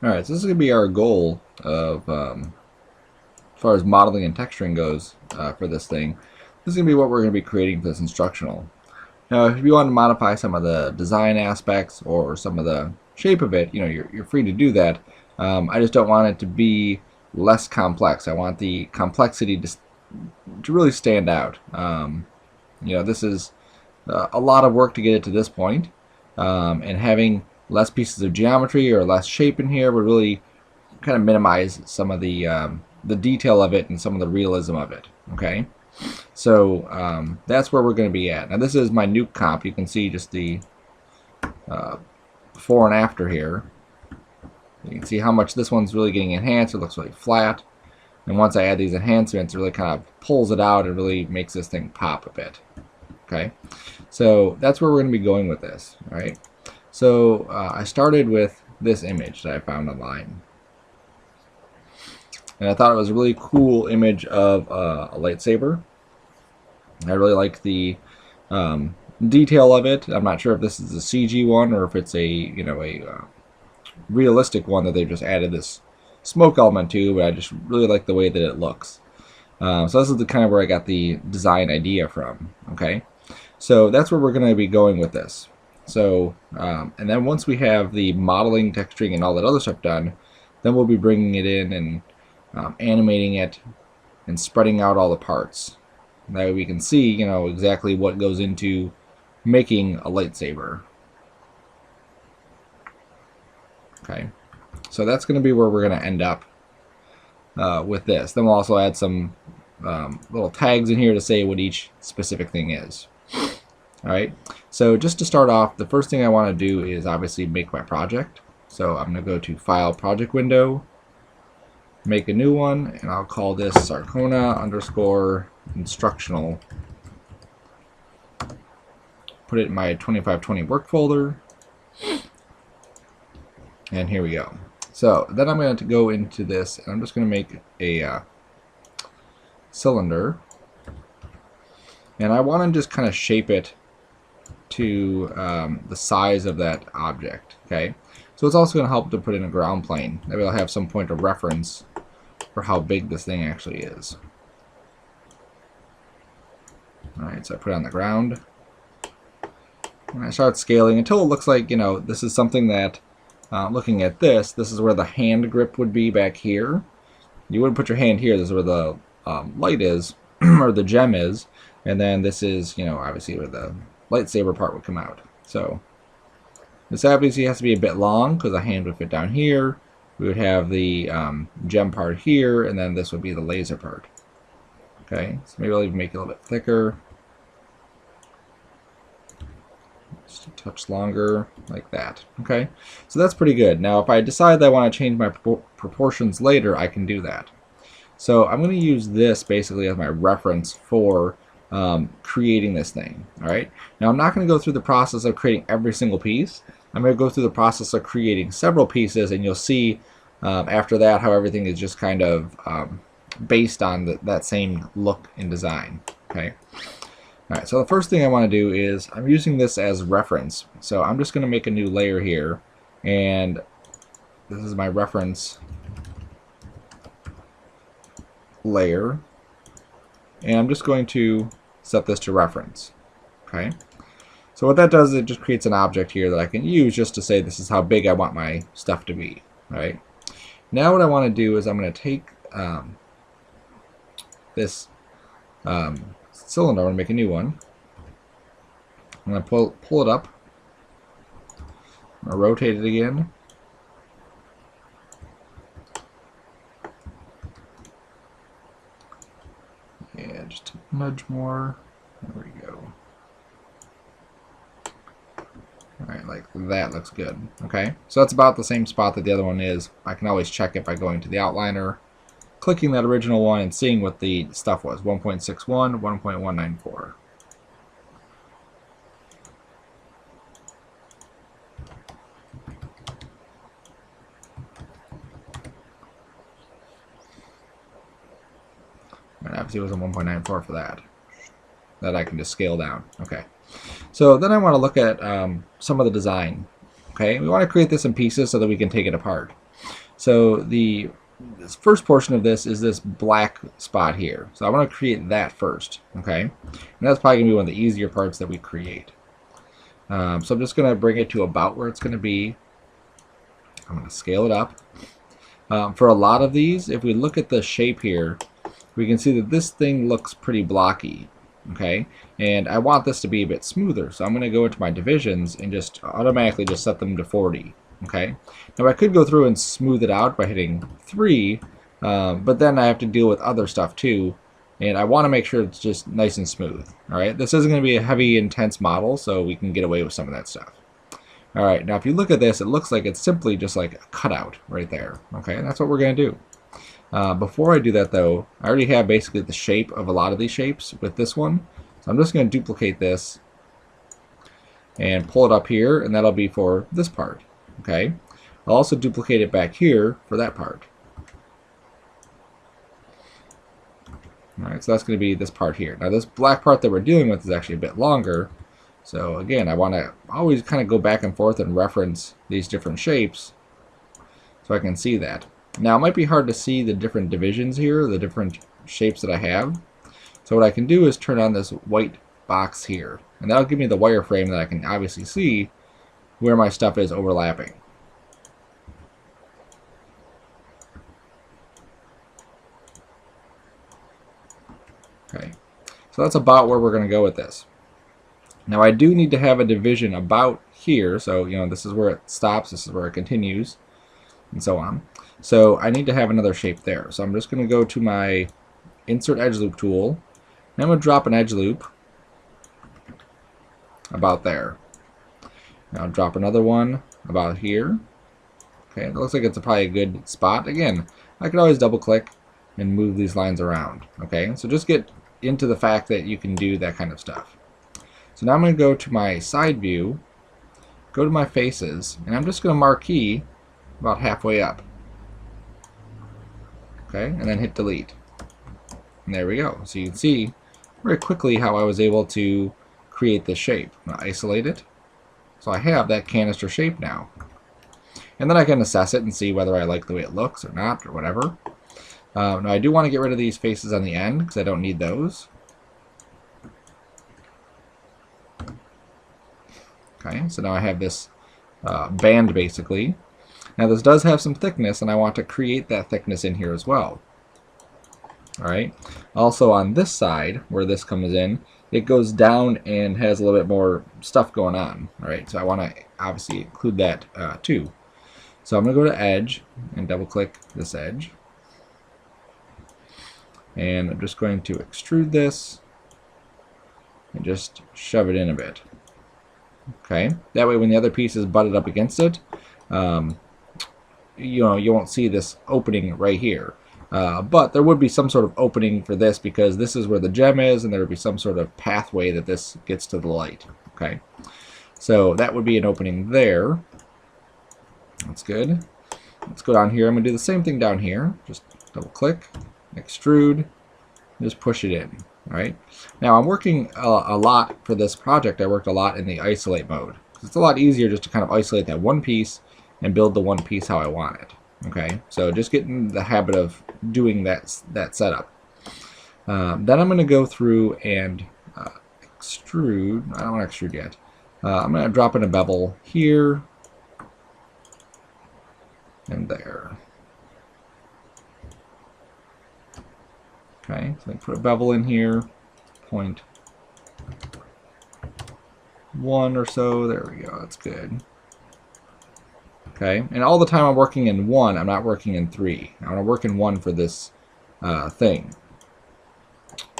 Alright, so this is going to be our goal of, as far as modeling and texturing goes for this thing. This is going to be what we're going to be creating for this instructional. Now, if you want to modify some of the design aspects or some of the shape of it, you're free to do that. I just don't want it to be less complex. I want the complexity to really stand out. This is a lot of work to get it to this point, and having less pieces of geometry or less shape in here would really kind of minimize some of the detail of it and some of the realism of it. Okay, so that's where we're going to be at. Now this is my nuke comp. You can see just the before and after here. You can see how much this one's really getting enhanced. It looks really flat. And once I add these enhancements, it really kind of pulls it out and really makes this thing pop a bit. Okay, so that's where we're going to be going with this. All right. So I started with this image that I found online. And I thought it was a really cool image of a lightsaber. I really like the detail of it. I'm not sure if this is a CG one or if it's a realistic one that they've just added this smoke element to, but I just really like the way that it looks. So this is the kind of where I got the design idea from. Okay, so that's where we're going to be going with this. So and then once we have the modeling, texturing, and all that other stuff done, then we'll be bringing it in and animating it and spreading out all the parts. That way we can see, exactly what goes into making a lightsaber. Okay, so that's going to be where we're going to end up with this. Then we'll also add some little tags in here to say what each specific thing is. Alright, so just to start off, the first thing I want to do is obviously make my project. So I'm going to go to File, Project Window, make a new one, and I'll call this Sarcona_Instructional. Put it in my 2520 work folder. And here we go. So then I'm going to go into this, and I'm just going to make a cylinder. And I want to just kind of shape it to the size of that object. Okay, so it's also going to help to put in a ground plane. Maybe I'll have some point of reference for how big this thing actually is. Alright, so I put it on the ground. And I start scaling until it looks like, this is something that, looking at this is where the hand grip would be back here. You wouldn't put your hand here. This is where the light is, or the gem is. And then this is, obviously where the lightsaber part would come out. So this obviously has to be a bit long because the hand would fit down here. We would have the gem part here, and then this would be the laser part. Okay, so maybe I'll even make it a little bit thicker. Just a touch longer, like that. Okay, so that's pretty good. Now if I decide that I want to change my proportions later, I can do that. So I'm going to use this basically as my reference for creating this thing. Alright, now I'm not going to go through the process of creating every single piece. I'm going to go through the process of creating several pieces, and you'll see after that how everything is just kind of based on that same look and design. Okay. Alright, so the first thing I want to do is I'm using this as reference. So I'm just going to make a new layer here, and this is my reference layer, and I'm just going to set this to reference. Okay, so what that does is it just creates an object here that I can use just to say this is how big I want my stuff to be. Right, now what I want to do is I'm going to take this cylinder, I'm going to make a new one. I'm going to pull it up. I'm going to rotate it again. Yeah, just a nudge more. There we go. Alright, like that looks good. Okay, so that's about the same spot that the other one is. I can always check it by going to the outliner, clicking that original one, and seeing what the stuff was. 1.61, 1.194. And obviously it was a 1.94 for that. That I can just scale down. Okay. So then I want to look at some of the design Okay, we want to create this in pieces so that we can take it apart. So this first portion of this is this black spot here. So I want to create that first. Okay, and that's probably going to be one of the easier parts that we create. So I'm just going to bring it to about where it's going to be. I'm going to scale it up. For a lot of these, if we look at the shape here, we can see that this thing looks pretty blocky. Okay, and I want this to be a bit smoother, so I'm going to go into my divisions and just automatically just set them to 40. Okay, now I could go through and smooth it out by hitting 3, but then I have to deal with other stuff too, and I want to make sure it's just nice and smooth. Alright, this isn't going to be a heavy, intense model, so we can get away with some of that stuff. Alright, now if you look at this, it looks like it's simply just like a cutout right there. Okay, and that's what we're going to do. Before I do that though, I already have basically the shape of a lot of these shapes with this one. So I'm just going to duplicate this and pull it up here, and that'll be for this part. Okay, I'll also duplicate it back here for that part. Alright, so that's going to be this part here. Now this black part that we're dealing with is actually a bit longer. So again, I want to always kind of go back and forth and reference these different shapes so I can see that. Now it might be hard to see the different divisions here, the different shapes that I have. So what I can do is turn on this white box here, and that'll give me the wireframe that I can obviously see where my stuff is overlapping. Okay, so that's about where we're going to go with this. Now I do need to have a division about here, so this is where it stops, this is where it continues, and so on. So I need to have another shape there. So I'm just going to go to my Insert Edge Loop tool, and I'm going to drop an edge loop about there. Now drop another one about here. Okay, it looks like it's probably a good spot. Again, I could always double click and move these lines around. Okay, so just get into the fact that you can do that kind of stuff. So now I'm going to go to my side view, go to my faces, and I'm just going to marquee about halfway up. Okay, and then hit delete. And there we go. So you can see very quickly how I was able to create this shape. I'm going to isolate it. So I have that canister shape now. And then I can assess it and see whether I like the way it looks or not or whatever. Now I do want to get rid of these faces on the end because I don't need those. Okay, so now I have this band basically. Now this does have some thickness, and I want to create that thickness in here as well. Alright, also on this side where this comes in, it goes down and has a little bit more stuff going on. Alright, so I want to obviously include that too. So I'm going to go to Edge and double click this edge. And I'm just going to extrude this and just shove it in a bit. Okay, that way when the other piece is butted up against it, you won't see this opening right here. But there would be some sort of opening for this because this is where the gem is, and there would be some sort of pathway that this gets to the light. Okay, so that would be an opening there. That's good. Let's go down here. I'm going to do the same thing down here. Just double click, extrude, just push it in. Alright. Now I'm working a lot for this project. I worked a lot in the isolate mode. It's a lot easier just to kind of isolate that one piece and build the one piece how I want it. Okay, so just get in the habit of doing that setup. Then I'm going to go through and extrude. I don't want to extrude yet. I'm going to drop in a bevel here and there. Okay, so I put a bevel in here, 0.1 or so. There we go. That's good. Okay, and all the time I'm working in 1. I'm not working in 3. I want to work in 1 for this thing.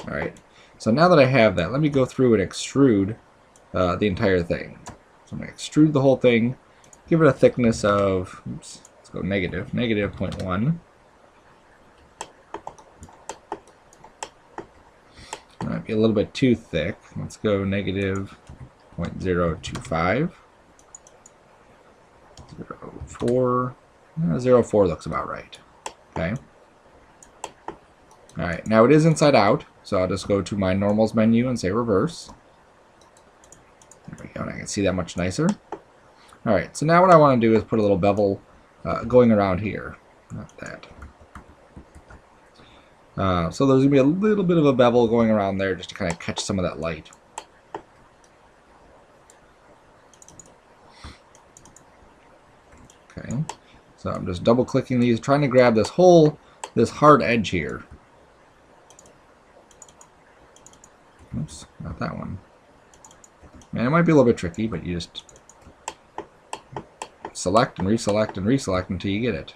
All right. So now that I have that, let me go through and extrude the entire thing. So I'm going to extrude the whole thing, give it a thickness of, oops, let's go negative 0.1. Might be a little bit too thick. Let's go negative 0.025. 0.4. 0.4 looks about right. Okay. Alright, now it is inside out, so I'll just go to my normals menu and say reverse. There we go, and I can see that much nicer. Alright, so now what I want to do is put a little bevel going around here. Not that. So there's going to be a little bit of a bevel going around there just to kind of catch some of that light. Okay, so I'm just double clicking these, trying to grab this hard edge here. Oops, not that one. And it might be a little bit tricky, but you just select and reselect and reselect until you get it.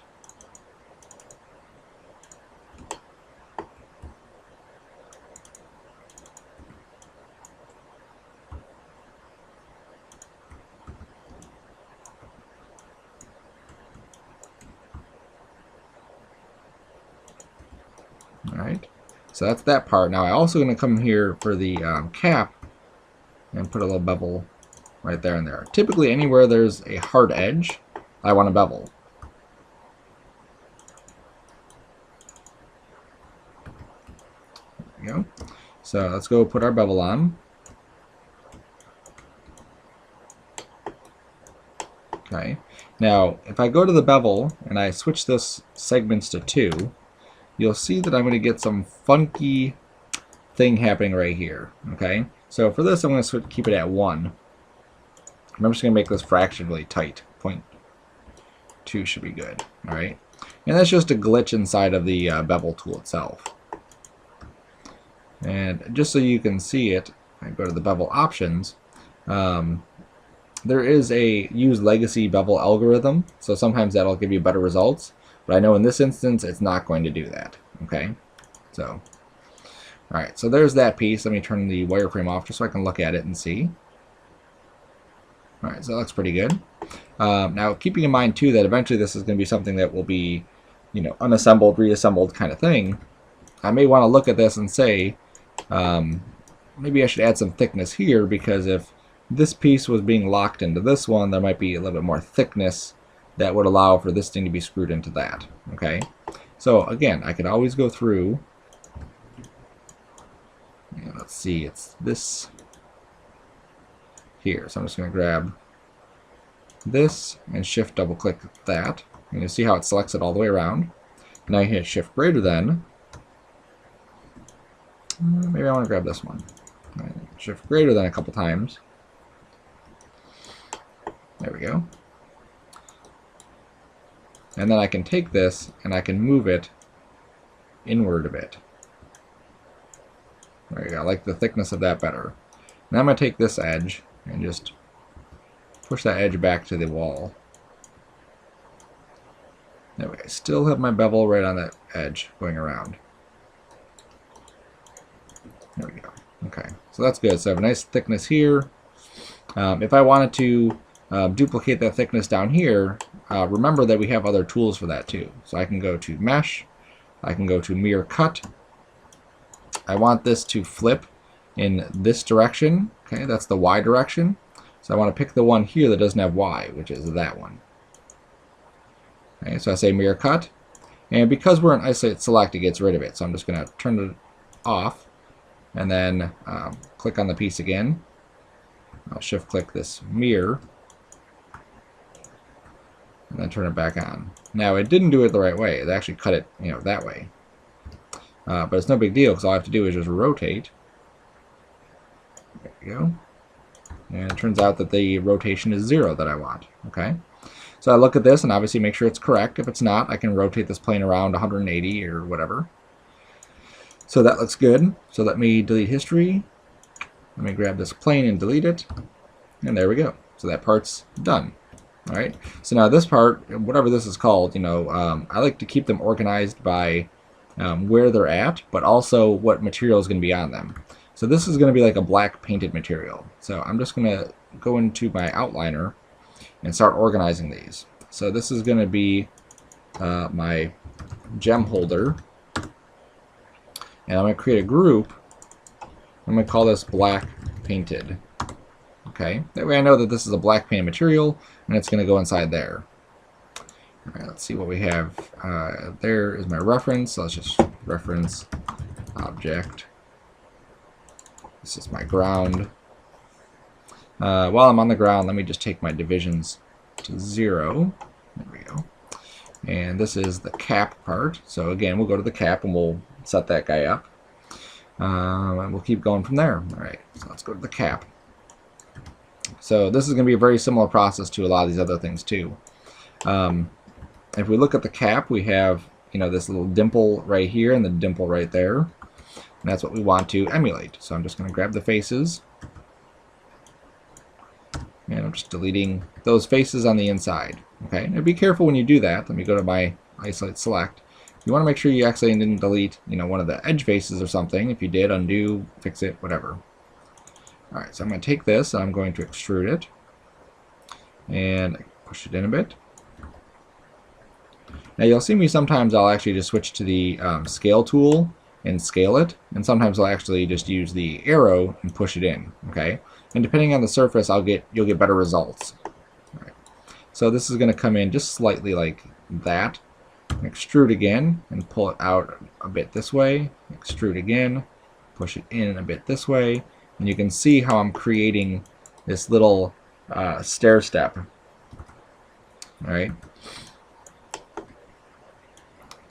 Alright, so that's that part. Now I'm also going to come here for the cap and put a little bevel right there and there. Typically anywhere there's a hard edge, I want a bevel. There we go. So let's go put our bevel on. Okay, now if I go to the bevel and I switch this segments to 2, you'll see that I'm going to get some funky thing happening right here. Okay, so for this I'm going to keep it at 1. I'm just going to make this fraction really tight. 0.2 should be good. Alright, and that's just a glitch inside of the bevel tool itself. And just so you can see it, I go to the bevel options. There is a use legacy bevel algorithm, so sometimes that'll give you better results. But I know in this instance, it's not going to do that. Okay, so alright, so there's that piece. Let me turn the wireframe off just so I can look at it and see. Alright, so that looks pretty good. Now, keeping in mind too that eventually this is going to be something that will be, you know, unassembled, reassembled kind of thing. I may want to look at this and say, maybe I should add some thickness here, because if this piece was being locked into this one, there might be a little bit more thickness that would allow for this thing to be screwed into that. Okay, so again, I could always go through. Yeah, let's see, it's this here. So I'm just going to grab this and shift double click that. And you'll see how it selects it all the way around. Now you hit shift greater than. Maybe I want to grab this one. Shift greater than a couple times. There we go. And then I can take this and I can move it inward a bit. There you go. I like the thickness of that better. Now I'm going to take this edge and just push that edge back to the wall. There we go. I still have my bevel right on that edge going around. There we go. Okay, so that's good. So I have a nice thickness here. If I wanted to duplicate that thickness down here, remember that we have other tools for that too. So I can go to Mesh, I can go to Mirror Cut. I want this to flip in this direction. Okay, that's the Y direction. So I want to pick the one here that doesn't have Y, which is that one. Okay, so I say Mirror Cut, and because we're in Isolate Select, it gets rid of it. So I'm just going to turn it off, and then click on the piece again. I'll shift click this mirror, and then turn it back on. Now it didn't do it the right way. It actually cut it, you know, that way. But it's no big deal, because all I have to do is just rotate. There we go. And it turns out that the rotation is 0 that I want. Okay. So I look at this and obviously make sure it's correct. If it's not, I can rotate this plane around 180 or whatever. So that looks good. So let me delete history. Let me grab this plane and delete it. And there we go. So that part's done. All right. So now this part, whatever this is called, you know, I like to keep them organized by where they're at, but also what material is going to be on them. So this is going to be like a black painted material. So I'm just going to go into my outliner and start organizing these. So this is going to be my gem holder. And I'm going to create a group. I'm going to call this black painted. Okay, that way I know that this is a black painted material and it's going to go inside there. All right, let's see what we have. There is my reference. So let's just reference object. This is my ground. While I'm on the ground, let me just take my divisions to 0. There we go. And this is the cap part. So again, we'll go to the cap and we'll set that guy up. And we'll keep going from there. All right, so let's go to the cap. So this is going to be a very similar process to a lot of these other things too. If we look at the cap, we have this little dimple right here and the dimple right there. And that's what we want to emulate. So I'm just going to grab the faces. And I'm just deleting those faces on the inside. Okay, now be careful when you do that. Let me go to my isolate select. You want to make sure you actually didn't delete one of the edge faces or something. If you did, undo, fix it, whatever. Alright, so I'm going to take this and I'm going to extrude it. And push it in a bit. Now you'll see me sometimes I'll actually just switch to the scale tool and scale it. And sometimes I'll actually just use the arrow and push it in. Okay. And depending on the surface, you'll get better results. All right. So this is going to come in just slightly like that. Extrude again and pull it out a bit this way. Extrude again, push it in a bit this way, and you can see how I'm creating this little stair step. All right.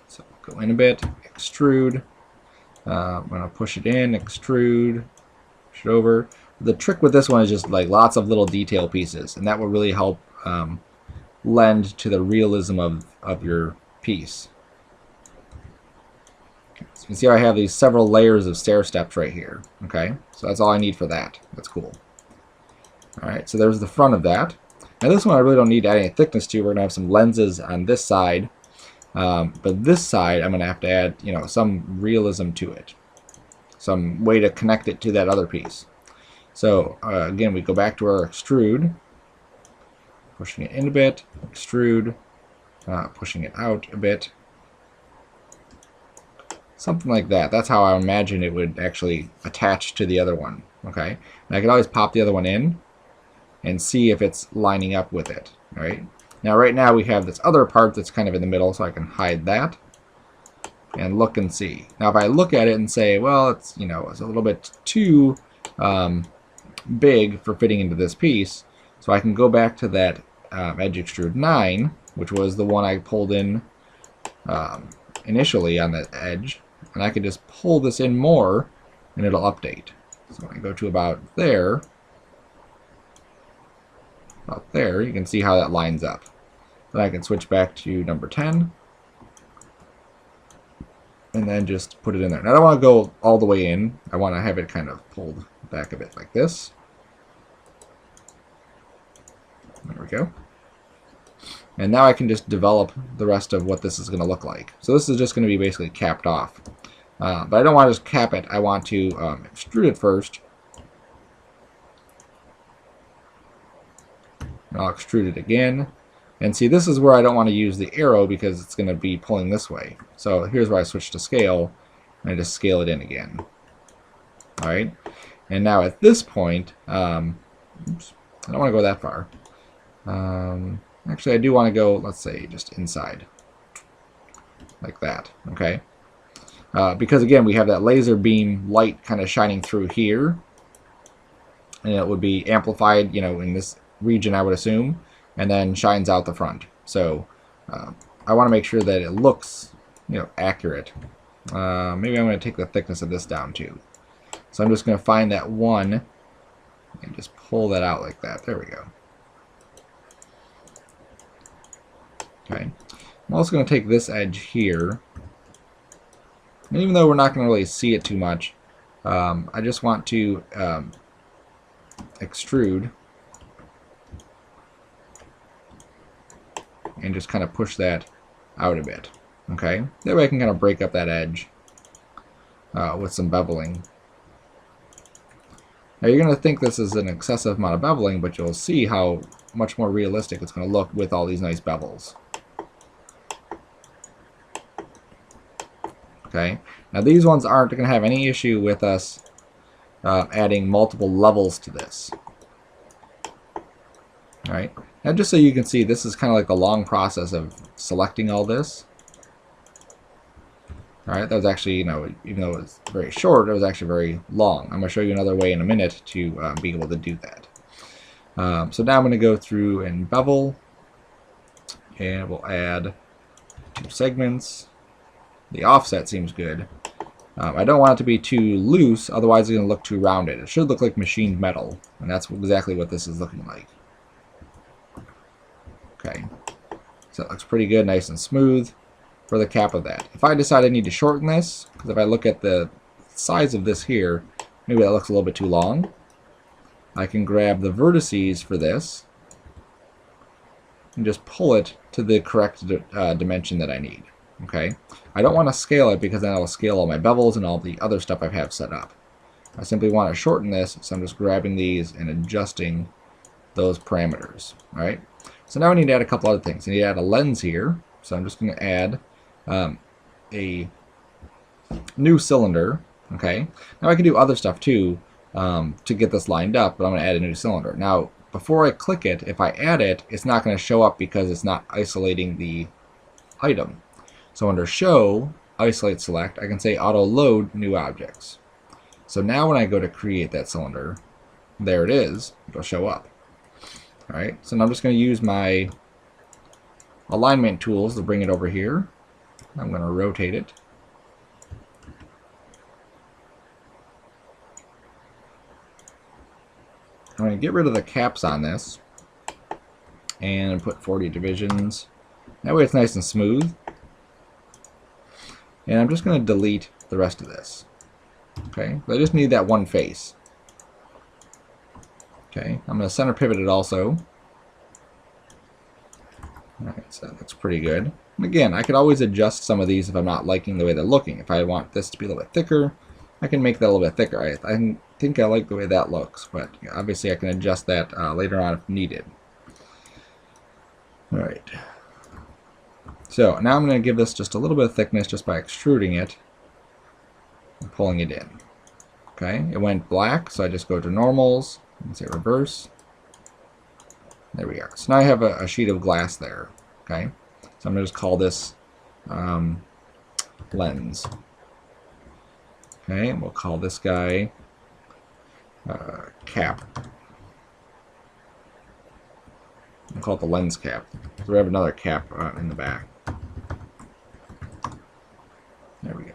So go in a bit, extrude. I'm going to push it in, extrude, push it over. The trick with this one is just like lots of little detail pieces, and that will really help lend to the realism of your piece. So you can see how I have these several layers of stair steps right here. Okay, so that's all I need for that. That's cool. Alright, so there's the front of that. Now this one I really don't need to add any thickness to. We're going to have some lenses on this side. But this side I'm going to have to add some realism to it. Some way to connect it to that other piece. So again, we go back to our extrude, pushing it in a bit, extrude, pushing it out a bit. Something like that. That's how I imagine it would actually attach to the other one. Okay, and I could always pop the other one in and see if it's lining up with it. All right. Now right now we have this other part that's kind of in the middle, so I can hide that and look and see. Now if I look at it and say, well, it's it's a little bit too big for fitting into this piece, so I can go back to that edge extrude 9, which was the one I pulled in initially on that edge, and I can just pull this in more and it'll update. So when I go to about there, you can see how that lines up. Then I can switch back to number 10 and then just put it in there. Now I don't want to go all the way in. I want to have it kind of pulled back a bit like this. There we go. And now I can just develop the rest of what this is going to look like. So this is just going to be basically capped off. But I don't want to just cap it. I want to extrude it first. And I'll extrude it again. And see, this is where I don't want to use the arrow because it's going to be pulling this way. So here's where I switch to scale, and I just scale it in again. All right. And now at this point, oops, I don't want to go that far. Actually, I do want to go, let's say, just inside. Like that. Okay. Because again, we have that laser beam light kind of shining through here. And it would be amplified, in this region, I would assume, and then shines out the front. So I want to make sure that it looks accurate. Maybe I'm going to take the thickness of this down too. So I'm just going to find that one and just pull that out like that. There we go. Okay. I'm also going to take this edge here, and even though we're not going to really see it too much, I just want to extrude and just kind of push that out a bit. Okay, that way I can kind of break up that edge with some beveling. Now you're going to think this is an excessive amount of beveling, but you'll see how much more realistic it's going to look with all these nice bevels. Okay, now these ones aren't going to have any issue with us adding multiple levels to this. Alright, now just so you can see, this is kind of like a long process of selecting all this. Alright, that was actually, even though it was very short, it was actually very long. I'm going to show you another way in a minute to be able to do that. So now I'm going to go through and bevel and we'll add 2 segments. The offset seems good. I don't want it to be too loose, otherwise it's going to look too rounded. It should look like machined metal, and that's exactly what this is looking like. Okay, so it looks pretty good, nice and smooth for the cap of that. If I decide I need to shorten this, because if I look at the size of this here, maybe that looks a little bit too long, I can grab the vertices for this and just pull it to the correct dimension that I need. Okay, I don't want to scale it because then I'll scale all my bevels and all the other stuff I have set up. I simply want to shorten this, so I'm just grabbing these and adjusting those parameters. All right, so now I need to add a couple other things. I need to add a lens here, so I'm just going to add a new cylinder. Okay, now I can do other stuff too to get this lined up, but I'm going to add a new cylinder. Now, before I click it, if I add it, it's not going to show up because it's not isolating the item. So under Show, Isolate Select, I can say Auto Load New Objects. So now when I go to create that cylinder, there it is, it'll show up. Alright, so now I'm just going to use my alignment tools to bring it over here. I'm going to rotate it. I'm going to get rid of the caps on this and put 40 divisions. That way it's nice and smooth. And I'm just going to delete the rest of this. Okay, I just need that one face. Okay, I'm going to center pivot it also. Alright, so that looks pretty good. And again, I could always adjust some of these if I'm not liking the way they're looking. If I want this to be a little bit thicker, I can make that a little bit thicker. I think I like the way that looks, but obviously I can adjust that later on if needed. Alright. So now I'm going to give this just a little bit of thickness just by extruding it and pulling it in. Okay, it went black, so I just go to normals and say reverse. There we go. So now I have a sheet of glass there. Okay, so I'm going to just call this lens. Okay, and we'll call this guy cap. We'll call it the lens cap. So we have another cap in the back. There we go.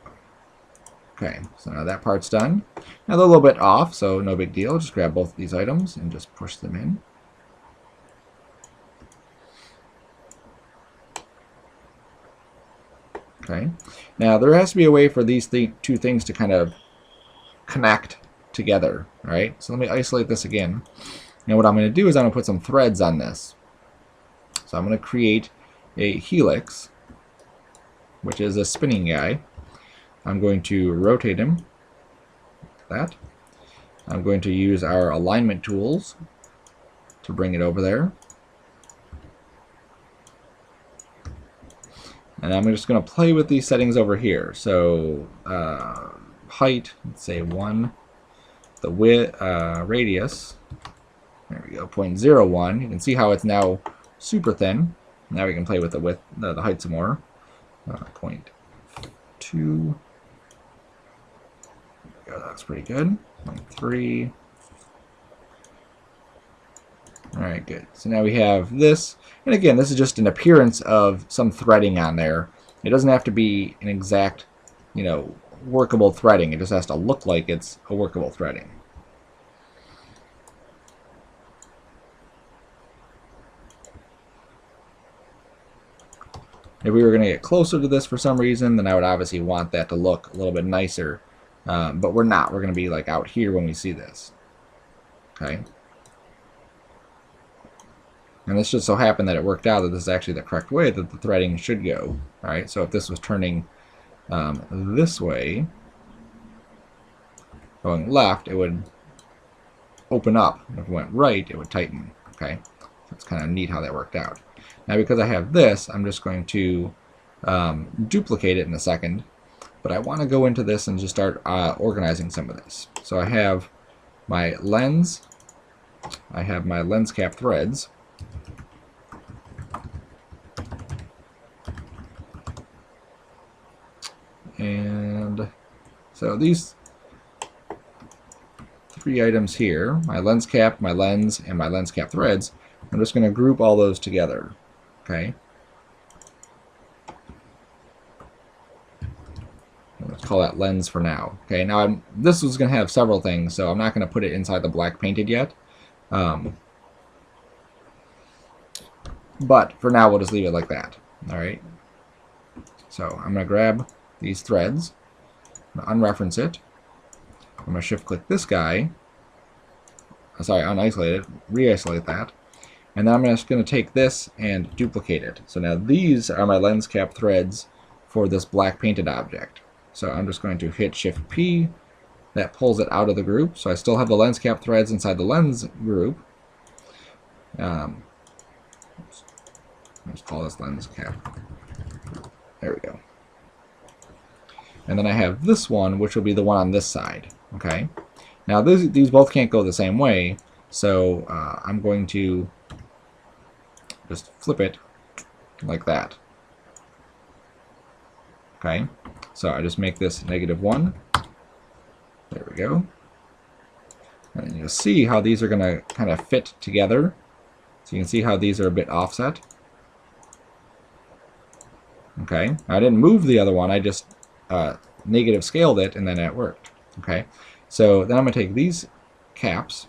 Okay, so now that part's done. Now they're a little bit off, so no big deal. Just grab both of these items and just push them in. Okay, now there has to be a way for these two things to kind of connect together. All right, so let me isolate this again. Now what I'm going to do is I'm going to put some threads on this. So I'm going to create a helix, which is a spinning guy. I'm going to rotate him like that. I'm going to use our alignment tools to bring it over there. And I'm just going to play with these settings over here. So height, let's say 1. The width, radius, there we go, 0.01. You can see how it's now super thin. Now we can play with the width, the height some more. 0.2. That looks pretty good. 0.3. Alright, good. So now we have this. And again, this is just an appearance of some threading on there. It doesn't have to be an exact, workable threading. It just has to look like it's a workable threading. If we were going to get closer to this for some reason, then I would obviously want that to look a little bit nicer. But we're not. We're going to be like out here when we see this. Okay. And this just so happened that it worked out that this is actually the correct way that the threading should go. Alright, so if this was turning this way, going left, it would open up. If it went right, it would tighten. Okay, so it's kind of neat how that worked out. Now because I have this, I'm just going to duplicate it in a second. But I want to go into this and just start organizing some of this. So I have my lens. I have my lens cap threads. And so these 3 items here, my lens cap, my lens, and my lens cap threads, I'm just going to group all those together. Okay. call that lens for now. Okay, now this was going to have several things, so I'm not going to put it inside the black painted yet. But for now, we'll just leave it like that. All right. So I'm going to grab these threads, I'm going to unreference it. I'm going to shift click this guy. Sorry, unisolate it, re-isolate that. And then I'm just going to take this and duplicate it. So now these are my lens cap threads for this black painted object. So I'm just going to hit Shift P. That pulls it out of the group. So I still have the lens cap threads inside the lens group. Let's call this lens cap. There we go. And then I have this one, which will be the one on this side. Okay. Now these both can't go the same way, so I'm going to just flip it like that. Okay. So I just make this -1. There we go. And then you'll see how these are going to kind of fit together. So you can see how these are a bit offset. Okay. I didn't move the other one. I just negative scaled it, and then it worked. Okay. So then I'm going to take these caps,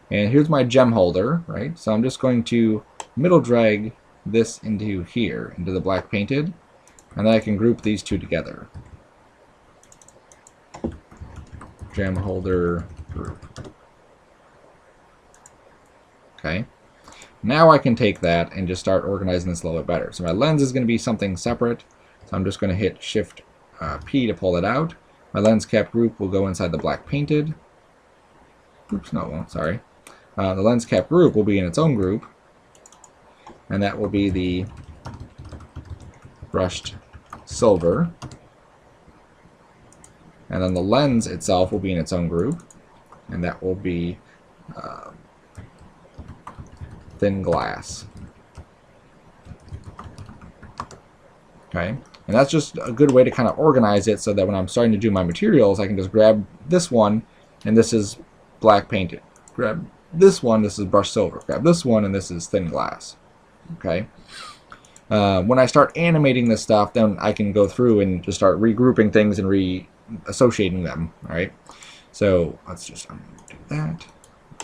and here's my gem holder, right? So I'm just going to middle drag this into here, into the black painted, and then I can group these two together. Gem holder group. Okay. Now I can take that and just start organizing this a little bit better. So my lens is going to be something separate. So I'm just going to hit Shift P to pull it out. My lens cap group will go inside the black painted. Oops, no, it won't, sorry. The lens cap group will be in its own group. And that will be the brushed silver. And then the lens itself will be in its own group. And that will be thin glass. Okay, and that's just a good way to kind of organize it so that when I'm starting to do my materials, I can just grab this one, and this is black painted. Grab this one, this is brushed silver. Grab this one, and this is thin glass. Okay. When I start animating this stuff, then I can go through and just start regrouping things and re-associating them. All right. So let's just do that.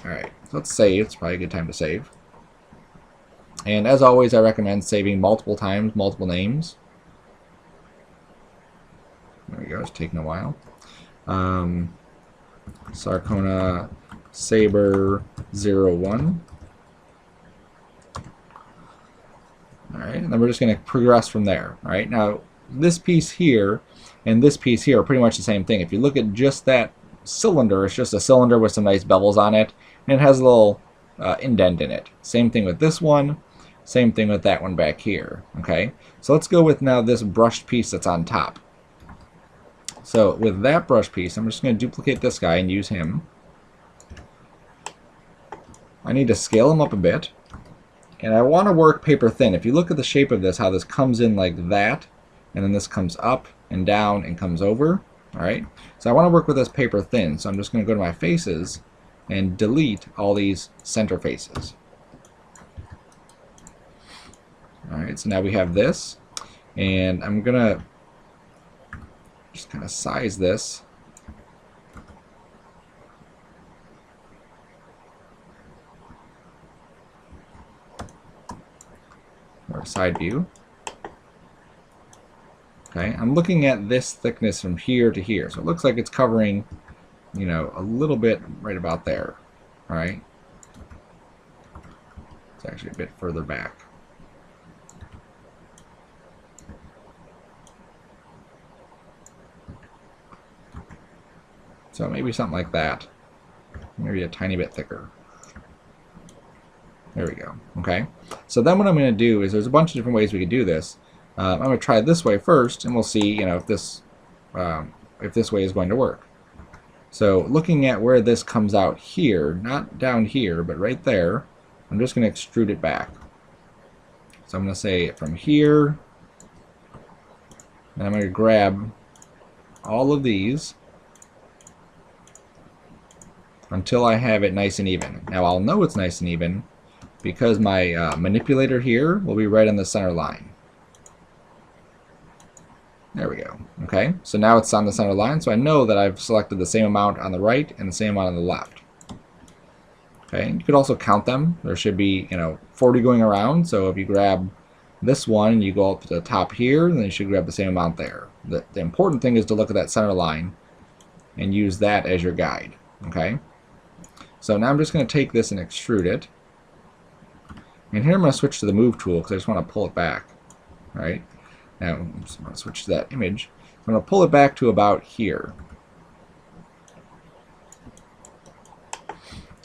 All right. So let's save. It's probably a good time to save. And as always, I recommend saving multiple times, multiple names. There we go. It's taking a while. Sarcona Saber 01. Alright, and then we're just going to progress from there. Alright, now this piece here and this piece here are pretty much the same thing. If you look at just that cylinder, it's just a cylinder with some nice bevels on it, and it has a little indent in it. Same thing with this one, same thing with that one back here. Okay, so let's go with now this brushed piece that's on top. So with that brush piece, I'm just going to duplicate this guy and use him. I need to scale him up a bit. And I want to work paper thin. If you look at the shape of this, how this comes in like that, and then this comes up and down and comes over. Alright, so I want to work with this paper thin. So I'm just going to go to my faces and delete all these center faces. Alright, so now we have this. And I'm going to just kind of size this. Or side view. Okay, I'm looking at this thickness from here to here. So it looks like it's covering, you know, a little bit right about there. All right. It's actually a bit further back. So maybe something like that. Maybe a tiny bit thicker. There we go. Okay. So then what I'm going to do is there's a bunch of different ways we could do this. I'm going to try this way first, and we'll see, you know, if this way is going to work. So looking at where this comes out here, not down here, but right there, I'm just going to extrude it back. So I'm going to say from here, and I'm going to grab all of these until I have it nice and even. Now I'll know it's nice and even because my manipulator here will be right on the center line. There we go. Okay, so now it's on the center line, so I know that I've selected the same amount on the right and the same amount on the left. Okay, you could also count them. There should be, 40 going around, so if you grab this one and you go up to the top here, then you should grab the same amount there. The important thing is to look at that center line and use that as your guide. Okay, so now I'm just going to take this and extrude it. And here I'm going to switch to the move tool because I just want to pull it back. All right. Now I'm just going to switch to that image. I'm going to pull it back to about here.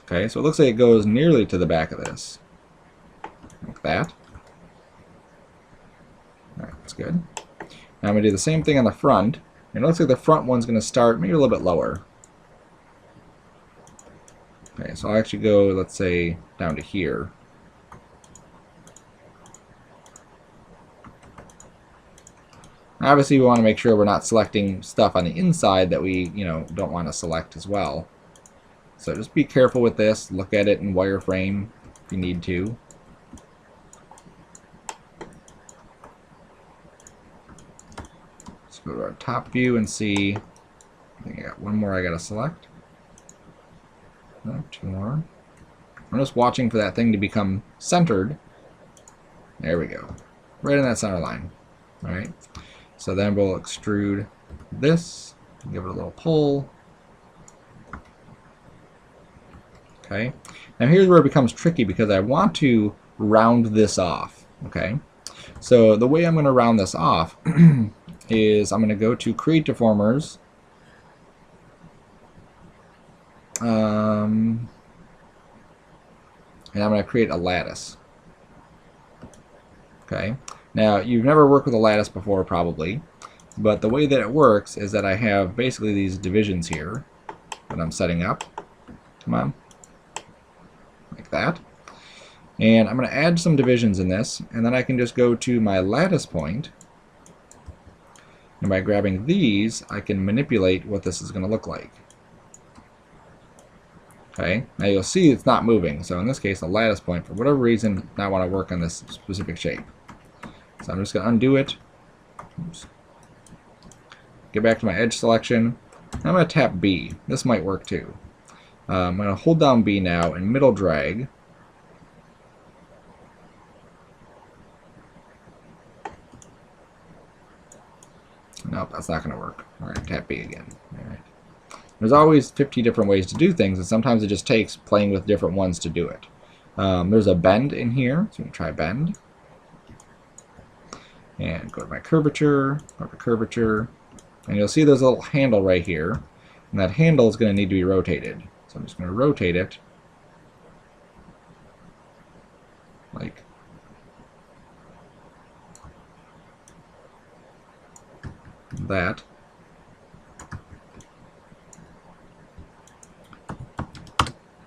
Okay, so it looks like it goes nearly to the back of this. Like that. Alright, that's good. Now I'm going to do the same thing on the front. And it looks like the front one's going to start maybe a little bit lower. Okay, so I'll actually go, let's say, down to here. Obviously, we want to make sure we're not selecting stuff on the inside that we, don't want to select as well. So just be careful with this. Look at it in wireframe if you need to. Let's go to our top view and see. I think I got one more I got to select. No, two more. I'm just watching for that thing to become centered. There we go. Right in that center line. All right. So then we'll extrude this, give it a little pull. Okay. Now here's where it becomes tricky because I want to round this off. Okay. So the way I'm going to round this off is I'm going to go to Create Deformers. And I'm going to create a lattice. Okay. Now, you've never worked with a lattice before, probably, but the way that it works is that I have basically these divisions here that I'm setting up. Come on. Like that. And I'm going to add some divisions in this, and then I can just go to my lattice point, and by grabbing these, I can manipulate what this is going to look like. Okay, now you'll see it's not moving, so in this case, the lattice point, for whatever reason, I want to work on this specific shape. So I'm just going to undo it. Oops. Get back to my edge selection. I'm going to tap B. This might work too. I'm going to hold down B now and middle drag. Nope, that's not going to work. Alright, tap B again. Alright. There's always 50 different ways to do things, and sometimes it just takes playing with different ones to do it. There's a bend in here, so we can try bend. And go to my curvature, go to curvature, and you'll see there's a little handle right here, and that handle is going to need to be rotated. So I'm just going to rotate it like that.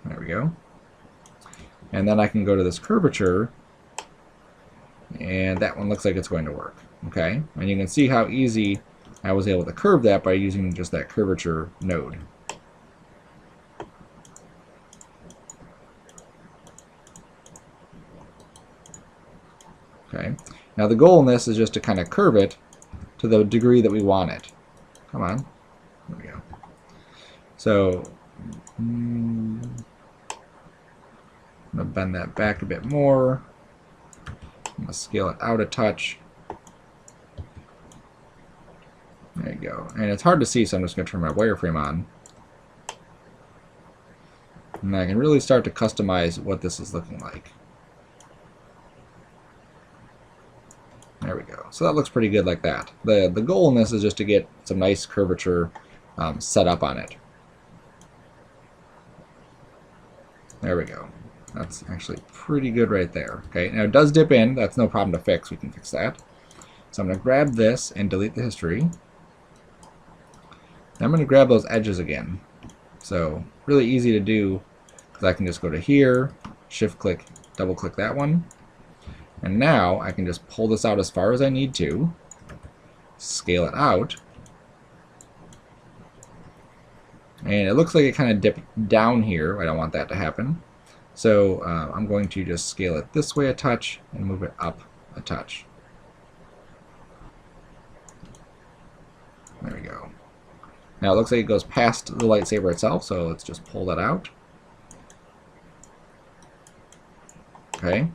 There we go. And then I can go to this curvature, and that one looks like it's going to work. Okay, and you can see how easy I was able to curve that by using just that curvature node. Okay, now the goal in this is just to kind of curve it to the degree that we want it. Come on, there we go. So I'm going to bend that back a bit more. I'm going to scale it out a touch. There you go. And it's hard to see, so I'm just going to turn my wireframe on. And I can really start to customize what this is looking like. There we go. So that looks pretty good like that. The goal in this is just to get some nice curvature set up on it. There we go. That's actually pretty good right there. Okay, now it does dip in. That's no problem to fix. We can fix that. So I'm going to grab this and delete the history. I'm going to grab those edges again. So really easy to do because I can just go to here, shift click, double click that one. And now I can just pull this out as far as I need to, scale it out. And it looks like it kind of dipped down here. I don't want that to happen. So I'm going to just scale it this way a touch and move it up a touch. There we go. Now it looks like it goes past the lightsaber itself, so let's just pull that out. Okay.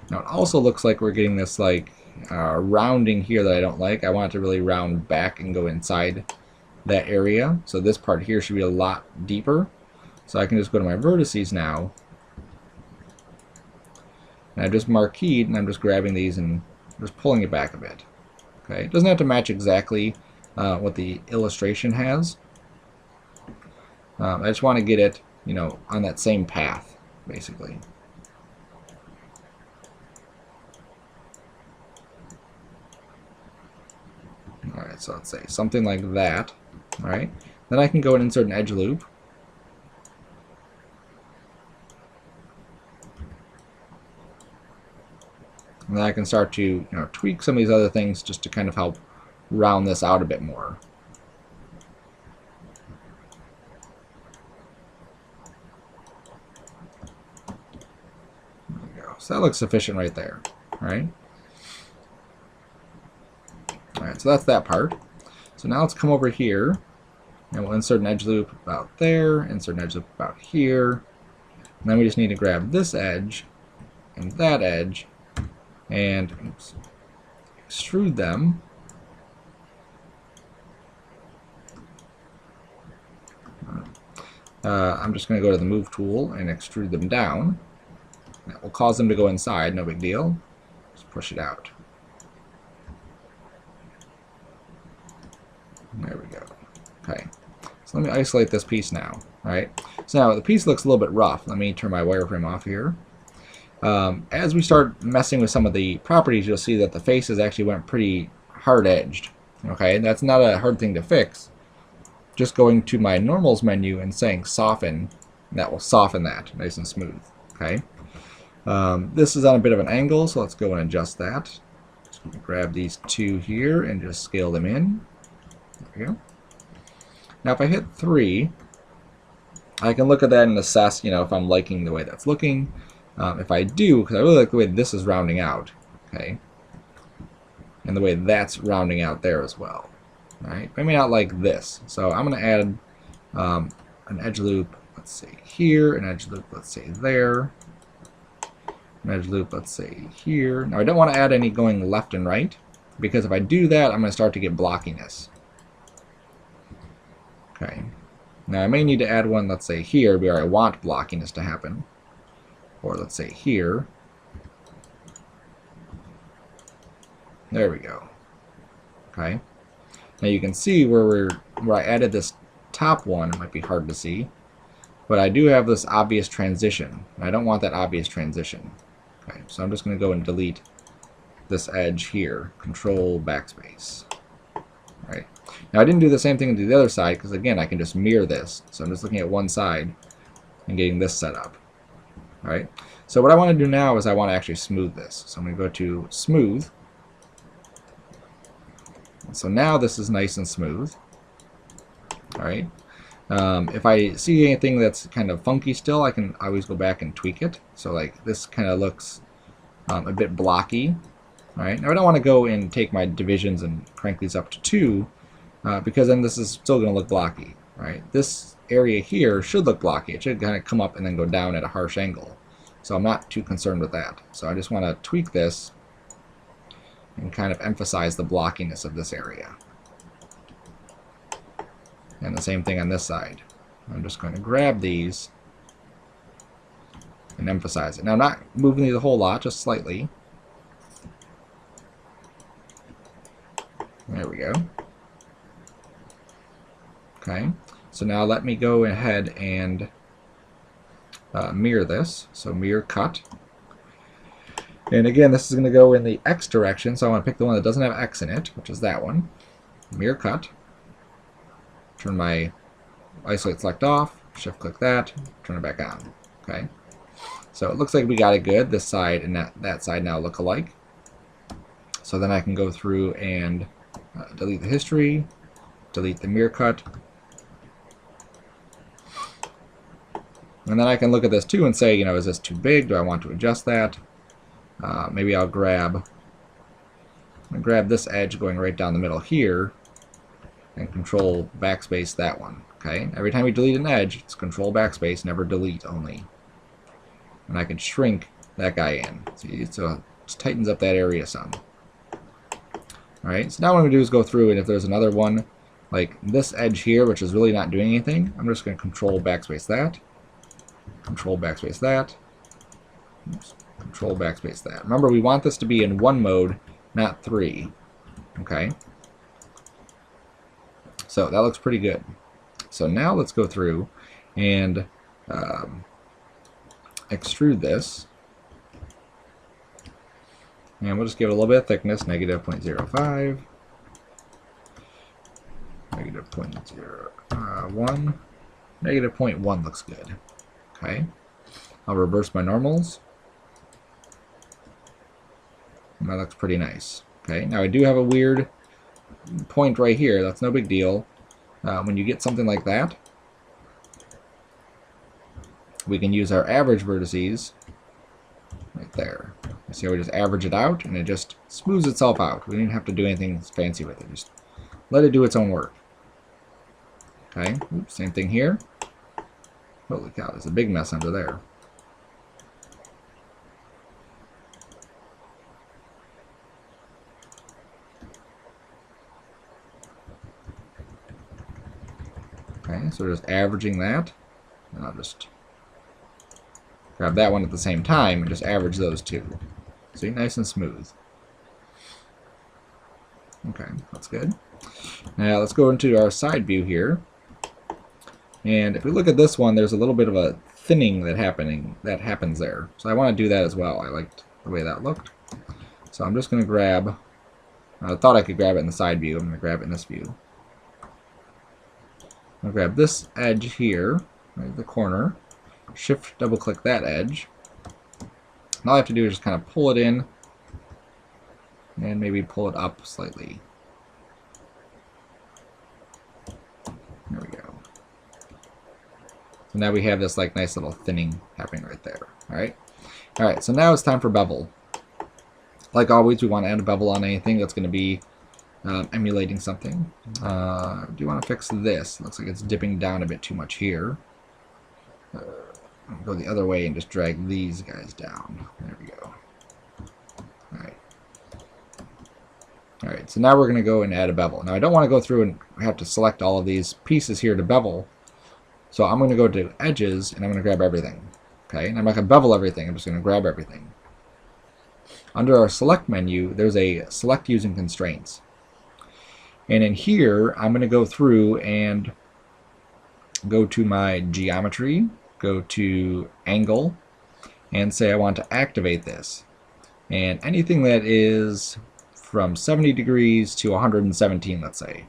Now it also looks like we're getting this like rounding here that I don't like. I want it to really round back and go inside that area. So this part here should be a lot deeper. So I can just go to my vertices now. And I just marqueed, and I'm just grabbing these and just pulling it back a bit. Okay. It doesn't have to match exactly what the illustration has. I just want to get it, you know, on that same path, basically. Alright, so let's say something like that. Alright, then I can go and insert an edge loop. And then I can start to, you know, tweak some of these other things just to kind of help round this out a bit more. There we go. So that looks sufficient right there. Alright. Alright, so that's that part. So now let's come over here and we'll insert an edge loop about there, insert an edge loop about here. And then we just need to grab this edge and that edge and extrude them. I'm just going to go to the move tool and extrude them down. That will cause them to go inside, no big deal. Just push it out. There we go. Okay, so let me isolate this piece now. Right. So now the piece looks a little bit rough. Let me turn my wireframe off here. As we start messing with some of the properties, you'll see that the faces actually went pretty hard-edged. Okay, that's not a hard thing to fix. Just going to my normals menu and saying soften, that will soften that nice and smooth. Okay. This is on a bit of an angle, so let's go and adjust that. So grab these two here and just scale them in. There we go. Now if I hit 3, I can look at that and assess, you know, if I'm liking the way that's looking. If I do, because I really like the way this is rounding out, okay, and the way that's rounding out there as well. All right, maybe not like this. So I'm going to add an edge loop, let's say here, an edge loop, let's say there, an edge loop, let's say here. Now I don't want to add any going left and right, because if I do that, I'm going to start to get blockiness. Okay. Now I may need to add one, let's say here, where I want blockiness to happen. Or let's say here. There we go. Okay. Now you can see where I added this top one. It might be hard to see, but I do have this obvious transition. I don't want that obvious transition. Okay, so I'm just going to go and delete this edge here. Control backspace. All right. Now I didn't do the same thing to the other side because again I can just mirror this. So I'm just looking at one side and getting this set up. All right. So what I want to do now is I want to actually smooth this. So I'm going to go to smooth. So now this is nice and smooth. All right. If I see anything that's kind of funky still, I can always go back and tweak it. So like this kind of looks a bit blocky. All right. Now I don't want to go and take my divisions and crank these up to 2 because then this is still going to look blocky. All right. This area here should look blocky. It should kind of come up and then go down at a harsh angle. So I'm not too concerned with that. So I just want to tweak this and kind of emphasize the blockiness of this area. And the same thing on this side. I'm just going to grab these and emphasize it. Now I'm not moving these a whole lot, just slightly. There we go. Okay, so now let me go ahead and mirror this. So mirror cut. And again, this is going to go in the X direction, so I want to pick the one that doesn't have X in it, which is that one. Mirror cut. Turn my isolate select off, shift click that, turn it back on. Okay. So it looks like we got it good. This side and that side now look alike. So then I can go through and delete the history, delete the mirror cut. And then I can look at this too and say, you know, is this too big? Do I want to adjust that? Maybe I'll grab this edge going right down the middle here and control backspace that one. Okay, every time you delete an edge, it's control backspace, never delete only. And I can shrink that guy in. See, so it just tightens up that area some. Alright, so now what I'm going to do is go through, and if there's another one like this edge here, which is really not doing anything, I'm just going to control backspace that. Control backspace that. Oops. Control backspace that. Remember, we want this to be in one mode, not three. Okay. So that looks pretty good. So now let's go through and extrude this. And we'll just give it a little bit of thickness, negative 0.05. Negative 0.01. Negative 0.1 looks good. Okay. I'll reverse my normals. And that looks pretty nice. Okay. Now I do have a weird point right here. That's no big deal. When you get something like that, we can use our average vertices right there. See how we just average it out, and it just smooths itself out. We don't even have to do anything fancy with it. Just let it do its own work. Okay, oops, same thing here. Holy cow, there's a big mess under there. Okay, so we're just averaging that. And I'll just grab that one at the same time and just average those two. See, nice and smooth. Okay, that's good. Now let's go into our side view here. And if we look at this one, there's a little bit of a thinning that happens there. So I want to do that as well. I liked the way that looked. So I'm just going to grab, I thought I could grab it in the side view. I'm going to grab it in this view. I'm going to grab this edge here, right at the corner. Shift double click that edge. And all I have to do is just kind of pull it in and maybe pull it up slightly. There we go. So now we have this like nice little thinning happening right there. Alright, so now it's time for bevel. Like always, we want to add a bevel on anything that's going to be emulating something. Do you want to fix this? Looks like it's dipping down a bit too much here. I'll go the other way and just drag these guys down. There we go. Alright, so now we're going to go and add a bevel. Now I don't want to go through and have to select all of these pieces here to bevel. So I'm going to go to edges and I'm going to grab everything. Okay, and I'm not going to bevel everything, I'm just going to grab everything. Under our select menu, there's a select using constraints. And in here, I'm going to go through and go to my geometry, go to angle, and say I want to activate this. And anything that is from 70 degrees to 117, let's say.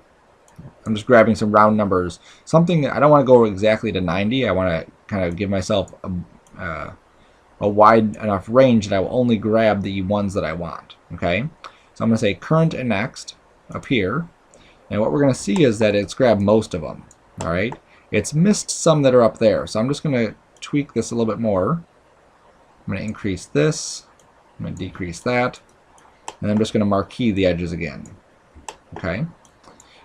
I'm just grabbing some round numbers. Something that I don't want to go exactly to 90. I want to kind of give myself a wide enough range that I will only grab the ones that I want. Okay, so I'm going to say current and next up here, and what we're going to see is that it's grabbed most of them. All right, it's missed some that are up there, so I'm just going to tweak this a little bit more. I'm going to increase this. I'm going to decrease that, and I'm just going to marquee the edges again. Okay,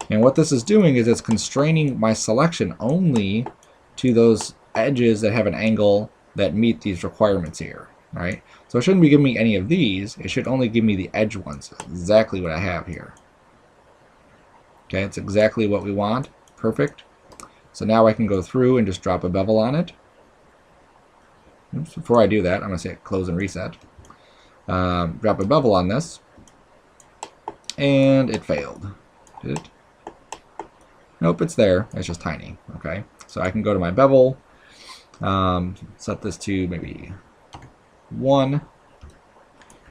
and what this is doing is it's constraining my selection only to those edges that have an angle that meet these requirements here. All right, so it shouldn't be giving me any of these. It should only give me the edge ones. Exactly what I have here. Okay, it's exactly what we want. Perfect. So now I can go through and just drop a bevel on it. Oops, before I do that, I'm going to say close and reset. Drop a bevel on this, and it failed. Did it? Nope, it's there. It's just tiny. Okay, so I can go to my bevel, set this to maybe 1. It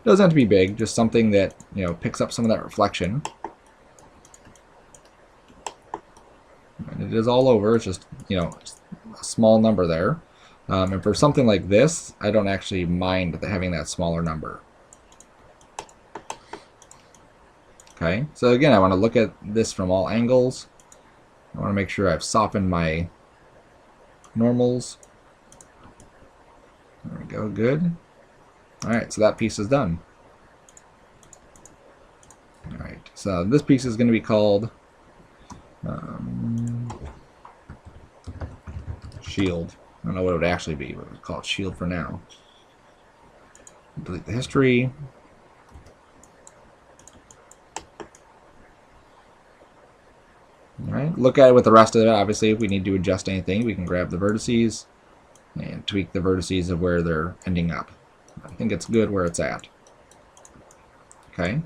doesn't have to be big, just something that, you know, picks up some of that reflection. And it is all over. It's just, you know, a small number there. And for something like this, I don't actually mind having that smaller number. Okay, so again, I want to look at this from all angles. I want to make sure I've softened my normals. There we go, good. Alright, so that piece is done. Alright, so this piece is going to be called Shield. I don't know what it would actually be, but we'll call it shield for now. Delete the history. Alright, look at it with the rest of it. Obviously, if we need to adjust anything, we can grab the vertices and tweak the vertices of where they're ending up. I think it's good where it's at. Okay,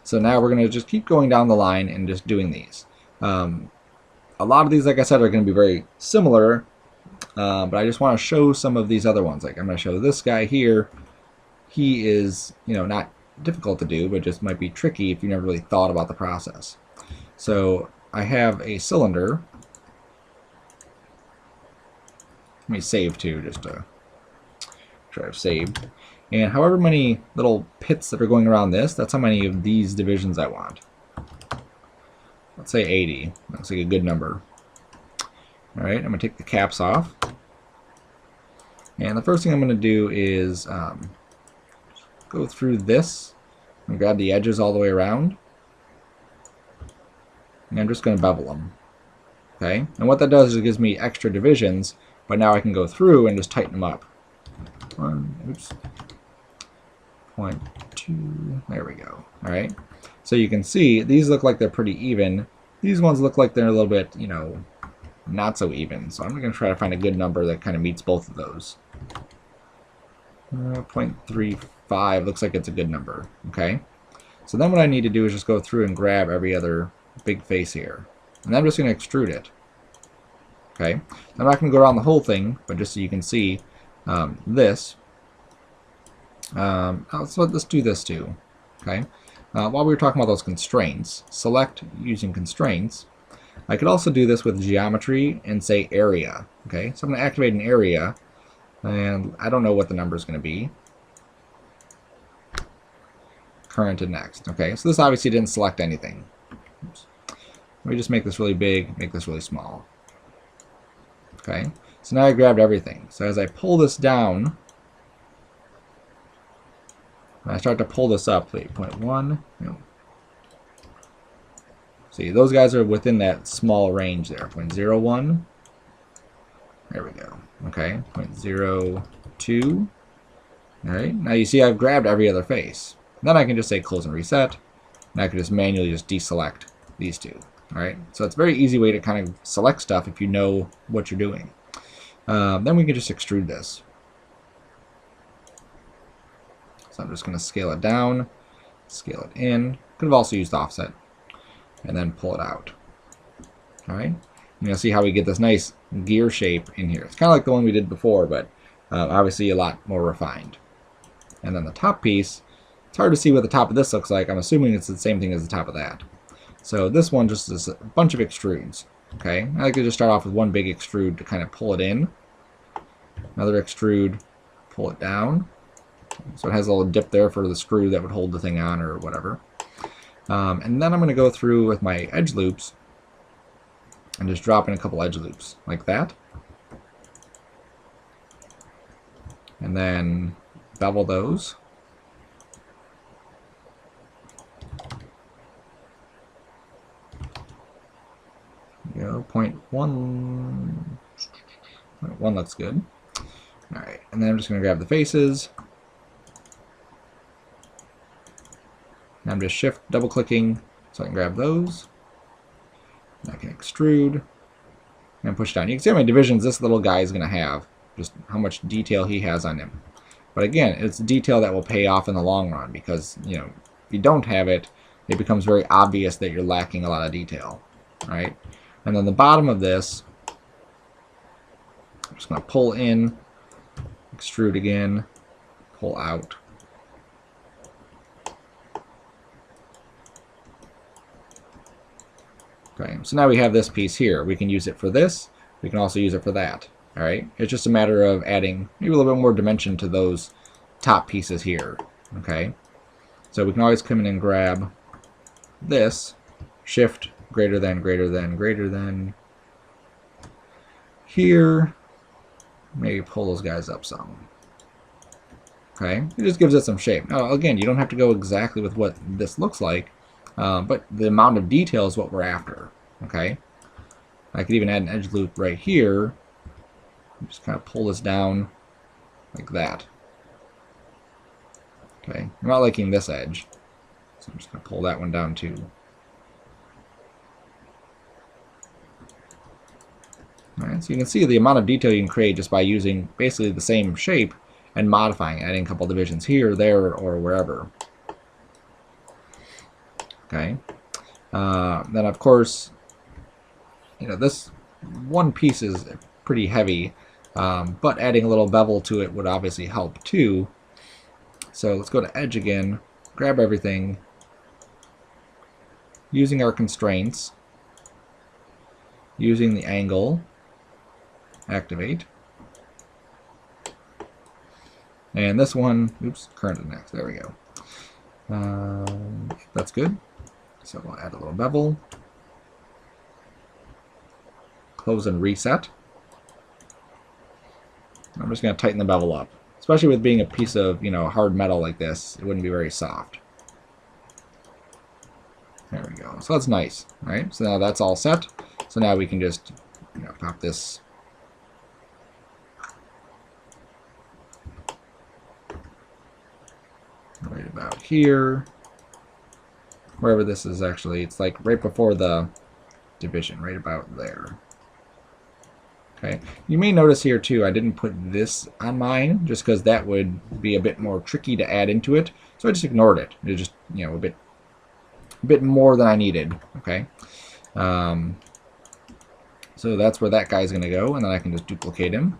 so now we're going to just keep going down the line and just doing these. A lot of these, like I said, are going to be very similar, but I just want to show some of these other ones. Like I'm going to show this guy here. He is, not difficult to do, but just might be tricky if you never really thought about the process. So I have a cylinder. Let me save too, just to try to save. And however many little pits that are going around this, that's how many of these divisions I want. Let's say 80. Looks like a good number. Alright, I'm going to take the caps off. And the first thing I'm going to do is go through this and grab the edges all the way around. And I'm just going to bevel them. Okay, and what that does is it gives me extra divisions, but now I can go through and just tighten them up. 0.2, there we go. Alright, so you can see these look like they're pretty even. These ones look like they're a little bit, not so even. So I'm going to try to find a good number that kind of meets both of those. 0.35 looks like it's a good number. Okay, so then what I need to do is just go through and grab every other big face here. And I'm just going to extrude it. Okay, I'm not going to go around the whole thing, but just so you can see this. So let's do this too. Okay, while we were talking about those constraints, select using constraints. I could also do this with geometry and say area. Okay, so I'm going to activate an area, and I don't know what the number is going to be. Current and next. Okay, so this obviously didn't select anything. Oops. Let me just make this really big, make this really small. Okay, so now I grabbed everything. So as I pull this down, and I start to pull this up, 8.1. See, those guys are within that small range there. 0.01. There we go. Okay, 0.02. Alright, now you see I've grabbed every other face. Then I can just say close and reset, and I can just manually just deselect these two. Alright, so it's a very easy way to kind of select stuff if you know what you're doing. Then we can just extrude this. So I'm just going to scale it down, scale it in. Could have also used offset, and then pull it out. Alright, you'll see how we get this nice gear shape in here. It's kind of like the one we did before, but obviously a lot more refined. And then the top piece, it's hard to see what the top of this looks like. I'm assuming it's the same thing as the top of that. So this one just is a bunch of extrudes. Okay, I like to just start off with one big extrude to kind of pull it in. Another extrude, pull it down. So it has a little dip there for the screw that would hold the thing on or whatever. And then I'm going to go through with my edge loops and just drop in a couple edge loops like that. And then bevel those. There we go, 0.1. 0.1 looks good. Alright, and then I'm just going to grab the faces. And I'm just shift double clicking so I can grab those. And I can extrude and push down. You can see how many divisions this little guy is going to have, just how much detail he has on him. But again, it's detail that will pay off in the long run because, if you don't have it, it becomes very obvious that you're lacking a lot of detail. Right? And then the bottom of this, I'm just going to pull in, extrude again, pull out. Okay, so now we have this piece here. We can use it for this. We can also use it for that. All right, it's just a matter of adding maybe a little bit more dimension to those top pieces here. Okay, so we can always come in and grab this, shift greater than, greater than, greater than. Here, maybe pull those guys up some. Okay, it just gives it some shape. Now, again, you don't have to go exactly with what this looks like. But the amount of detail is what we're after. Okay, I could even add an edge loop right here. Just kind of pull this down like that. Okay, I'm not liking this edge, so I'm just going to pull that one down too. Alright, so you can see the amount of detail you can create just by using basically the same shape and modifying, adding a couple divisions here, there, or wherever. Okay. Then of course, this one piece is pretty heavy, but adding a little bevel to it would obviously help too. So let's go to edge again, grab everything, using our constraints, using the angle, activate. And this one, oops, current to next, there we go. That's good. So we'll add a little bevel, close and reset. I'm just going to tighten the bevel up. Especially with being a piece of, hard metal like this, it wouldn't be very soft. There we go. So that's nice, right? So now that's all set. So now we can just, pop this right about here. Wherever this is actually, it's like right before the division, right about there. Okay. You may notice here too, I didn't put this on mine just because that would be a bit more tricky to add into it. So I just ignored it. It just, a bit more than I needed. Okay. So that's where that guy's going to go, and then I can just duplicate him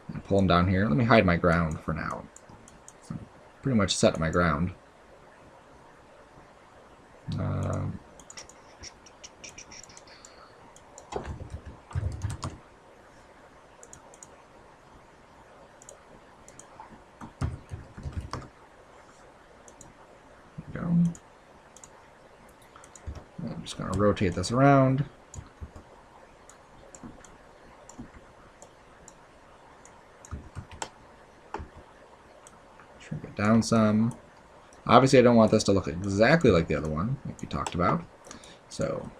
and pull him down here. Let me hide my ground for now. So I'm pretty much set my ground. I'm just going to rotate this around. Shrink it down some. Obviously, I don't want this to look exactly like the other one, like we talked about. So,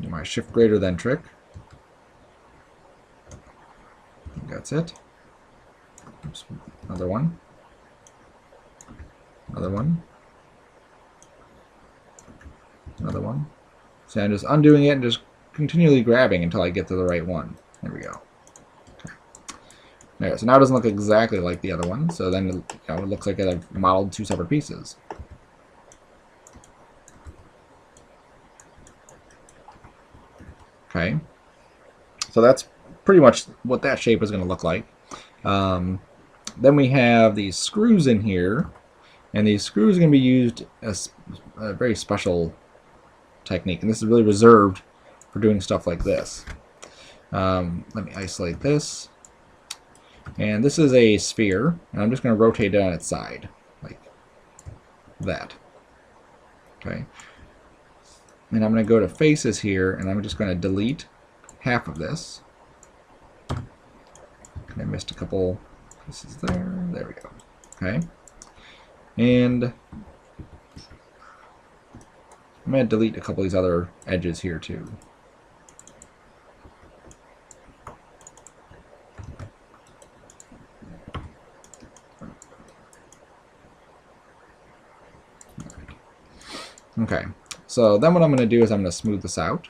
do my shift greater than trick. I think that's it. Oops, another one. Another one. Another one. So I'm just undoing it and just continually grabbing until I get to the right one. There we go. Okay. There, so now it doesn't look exactly like the other one. So then it looks like I've modeled two separate pieces. Okay. So that's pretty much what that shape is going to look like. Then we have these screws in here. And these screws are going to be used as a very special technique. And this is really reserved for doing stuff like this. Let me isolate this. And this is a sphere. And I'm just going to rotate it on its side. Like that. Okay. And I'm going to go to faces here. And I'm just going to delete half of this. I missed a couple pieces there. There we go. Okay. And I'm going to delete a couple of these other edges here too. Okay, so then what I'm going to do is I'm going to smooth this out.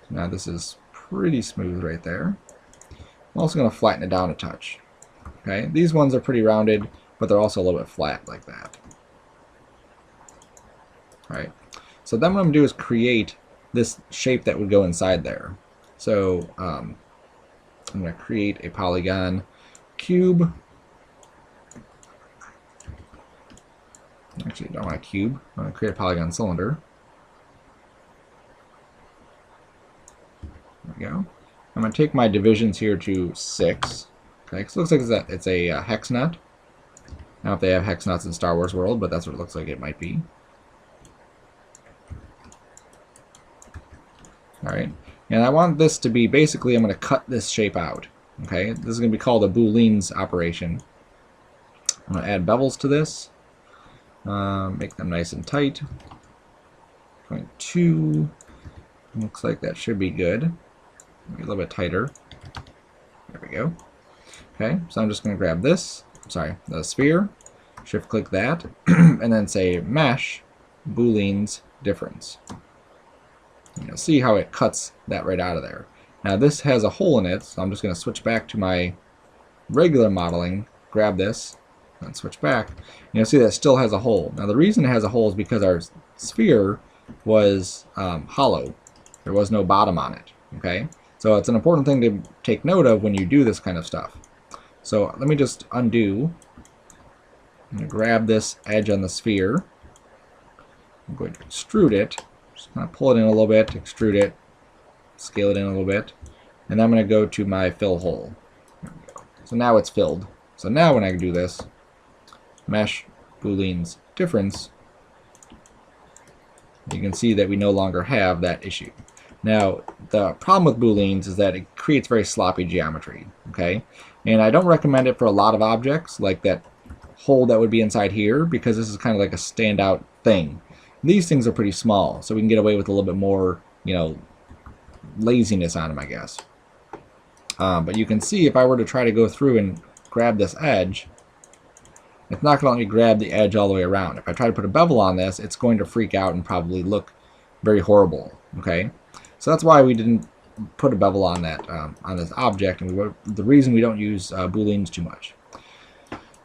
Now this is pretty smooth right there. I'm also going to flatten it down a touch. Okay, these ones are pretty rounded, but they're also a little bit flat like that. Alright, so then what I'm going to do is create this shape that would go inside there. So I'm going to create a polygon cube. Actually, I don't want a cube. I'm going to create a polygon cylinder. There we go. I'm going to take my divisions here to 6. Okay, so it looks like it's a hex nut. I don't know if they have hex nuts in Star Wars world, but that's what it looks like it might be. Alright, and I want this to be basically, I'm going to cut this shape out. Okay, this is going to be called a Boolean's operation. I'm going to add bevels to this. Make them nice and tight. 0.2. Looks like that should be good. Maybe a little bit tighter. There we go. Okay, so I'm just going to grab this, sorry, the sphere, shift click that, and then say mesh booleans difference. And you'll see how it cuts that right out of there. Now this has a hole in it, so I'm just going to switch back to my regular modeling, grab this, and switch back. And you'll see that it still has a hole. Now the reason it has a hole is because our sphere was hollow. There was no bottom on it. Okay, so it's an important thing to take note of when you do this kind of stuff. So let me just undo. I'm going to grab this edge on the sphere. I'm going to extrude it. Just kind of pull it in a little bit, extrude it, scale it in a little bit, and then I'm going to go to my fill hole. There we go. So now it's filled. So now when I do this, mesh booleans difference, you can see that we no longer have that issue. Now, the problem with booleans is that it creates very sloppy geometry, okay? And I don't recommend it for a lot of objects, like that hole that would be inside here, because this is kind of like a standout thing. These things are pretty small, so we can get away with a little bit more, you know, laziness on them, I guess. But you can see if I were to try to go through and grab this edge, it's not going to let me grab the edge all the way around. If I try to put a bevel on this, it's going to freak out and probably look very horrible, okay? So that's why we didn't put a bevel on that on this object, and the reason we don't use booleans too much.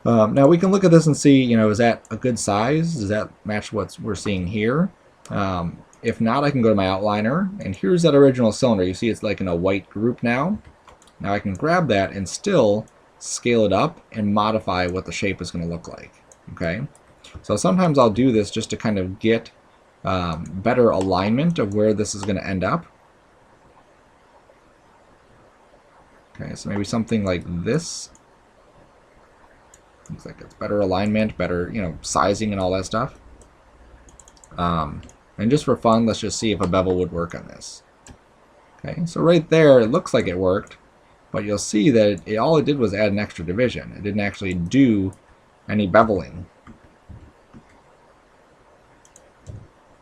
Now we can look at this and see, you know, is that a good size? Does that match what we're seeing here? If not, I can go to my outliner, and here's that original cylinder. You see it's like in a white group now. Now I can grab that and still scale it up and modify what the shape is going to look like. Okay, so sometimes I'll do this just to kind of get better alignment of where this is going to end up. Okay, so maybe something like this. Looks like it's better alignment, better, you know, sizing and all that stuff. And just for fun, let's just see if a bevel would work on this. Okay, so right there, it looks like it worked, but you'll see that all it did was add an extra division. It didn't actually do any beveling.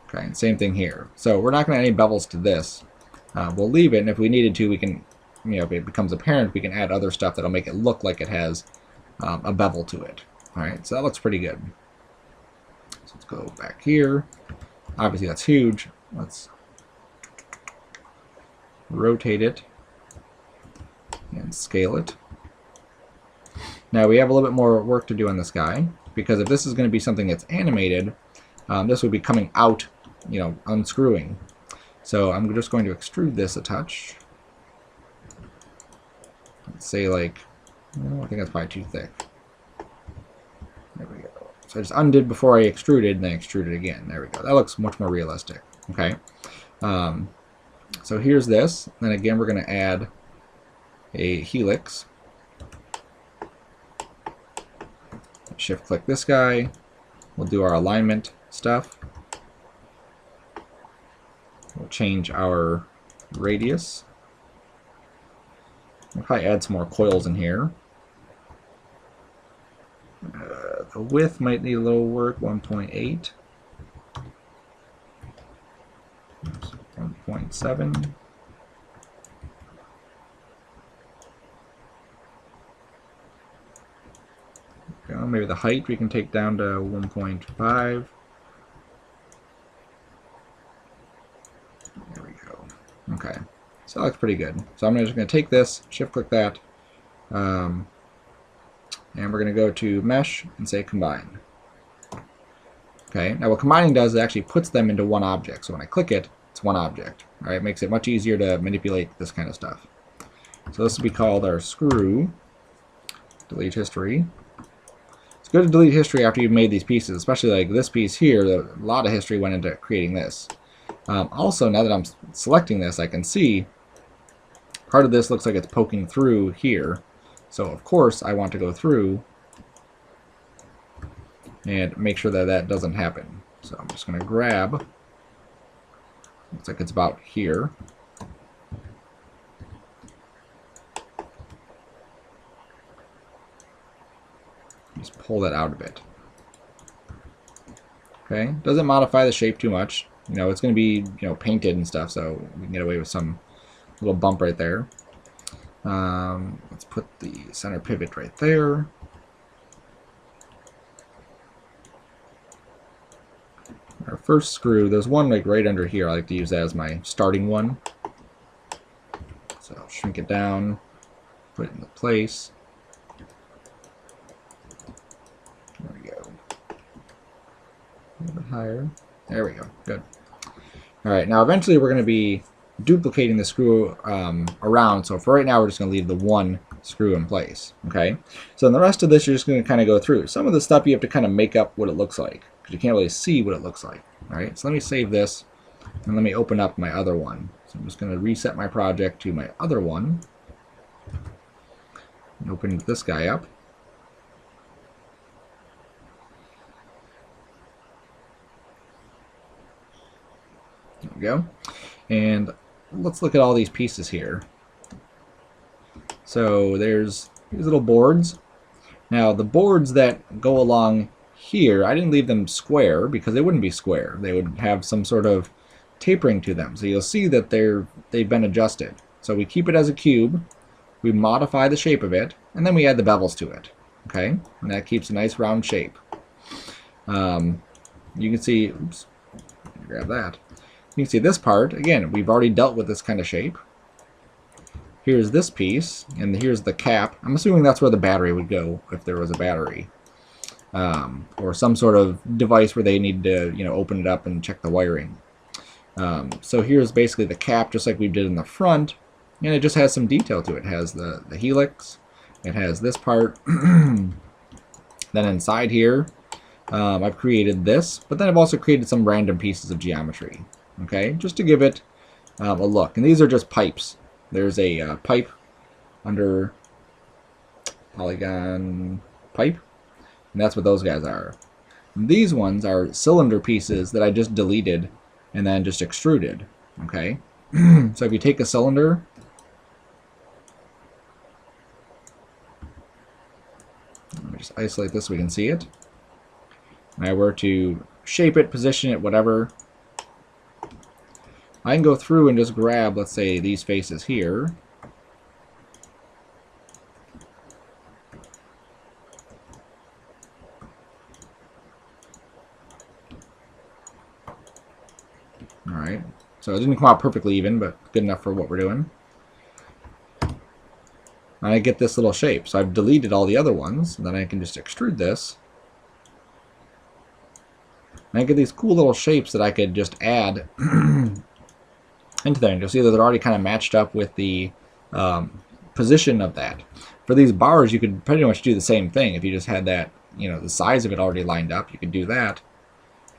Okay, and same thing here. So we're not going to add any bevels to this. We'll leave it, and if we needed to, we can, you know, if it becomes apparent, we can add other stuff that'll make it look like it has a bevel to it. Alright, so that looks pretty good. So let's go back here. Obviously that's huge. Let's rotate it and scale it. Now we have a little bit more work to do on this guy, because if this is going to be something that's animated, this would be coming out, you know, unscrewing. So I'm just going to extrude this a touch. Let's say like, I think that's probably too thick. There we go. So I just undid before I extruded, and then extruded again. There we go. That looks much more realistic. Okay. So here's this. Then again, we're going to add a helix. Shift click this guy. We'll do our alignment stuff. We'll change our radius. We'll probably add some more coils in here. The width might need a little work, 1.8. 1.7. Maybe the height we can take down to 1.5. There we go. Okay, so that looks pretty good. So I'm just going to take this, shift click that, and we're going to go to mesh and say combine. Okay, now what combining does is it actually puts them into one object. So when I click it, it's one object. All right, it makes it much easier to manipulate this kind of stuff. So this will be called our screw. Delete history. It's good to delete history after you've made these pieces, especially like this piece here. A lot of history went into creating this. Also, now that I'm selecting this, I can see part of this looks like it's poking through here. So of course I want to go through and make sure that that doesn't happen. So I'm just going to grab, looks like it's about here. Just pull that out a bit. Okay, doesn't modify the shape too much. You know, it's going to be, you know, painted and stuff, so we can get away with some little bump right there. Let's put the center pivot right there. Our first screw, there's one like right under here. I like to use that as my starting one. So I'll shrink it down, put it into place. There we go. A little bit higher. There we go. Good. All right. Now eventually we're going to be duplicating the screw around. So for right now, we're just going to leave the one screw in place. Okay. So in the rest of this, you're just going to kind of go through. Some of the stuff you have to kind of make up what it looks like, because you can't really see what it looks like. All right. So let me save this and let me open up my other one. So I'm just going to reset my project to my other one. And open this guy up. There we go. And let's look at all these pieces here. So there's these little boards. Now the boards that go along here, I didn't leave them square because they wouldn't be square. They would have some sort of tapering to them. So you'll see that they've been adjusted. So we keep it as a cube, we modify the shape of it, and then we add the bevels to it. Okay, and that keeps a nice round shape. You can see, oops, grab that. You can see this part, again, we've already dealt with this kind of shape. Here's this piece, and here's the cap. I'm assuming that's where the battery would go if there was a battery. Or some sort of device where they need to, you know, open it up and check the wiring. So here's basically the cap, just like we did in the front, and it just has some detail to it. It has the helix, it has this part. Then inside here, I've created this, but then I've also created some random pieces of geometry. Okay, just to give it a look. And these are just pipes. There's a pipe under polygon pipe, and that's what those guys are. And these ones are cylinder pieces that I just deleted and then just extruded. Okay, so if you take a cylinder, let me just isolate this so we can see it. And I were to shape it, position it, whatever, I can go through and just grab, let's say, these faces here. Alright, so it didn't come out perfectly even, but good enough for what we're doing. And I get this little shape. So I've deleted all the other ones, and then I can just extrude this. And I get these cool little shapes that I could just add into there. And you'll see that they're already kind of matched up with the position of that. For these bars, you could pretty much do the same thing. If you just had that, you know, the size of it already lined up, you could do that.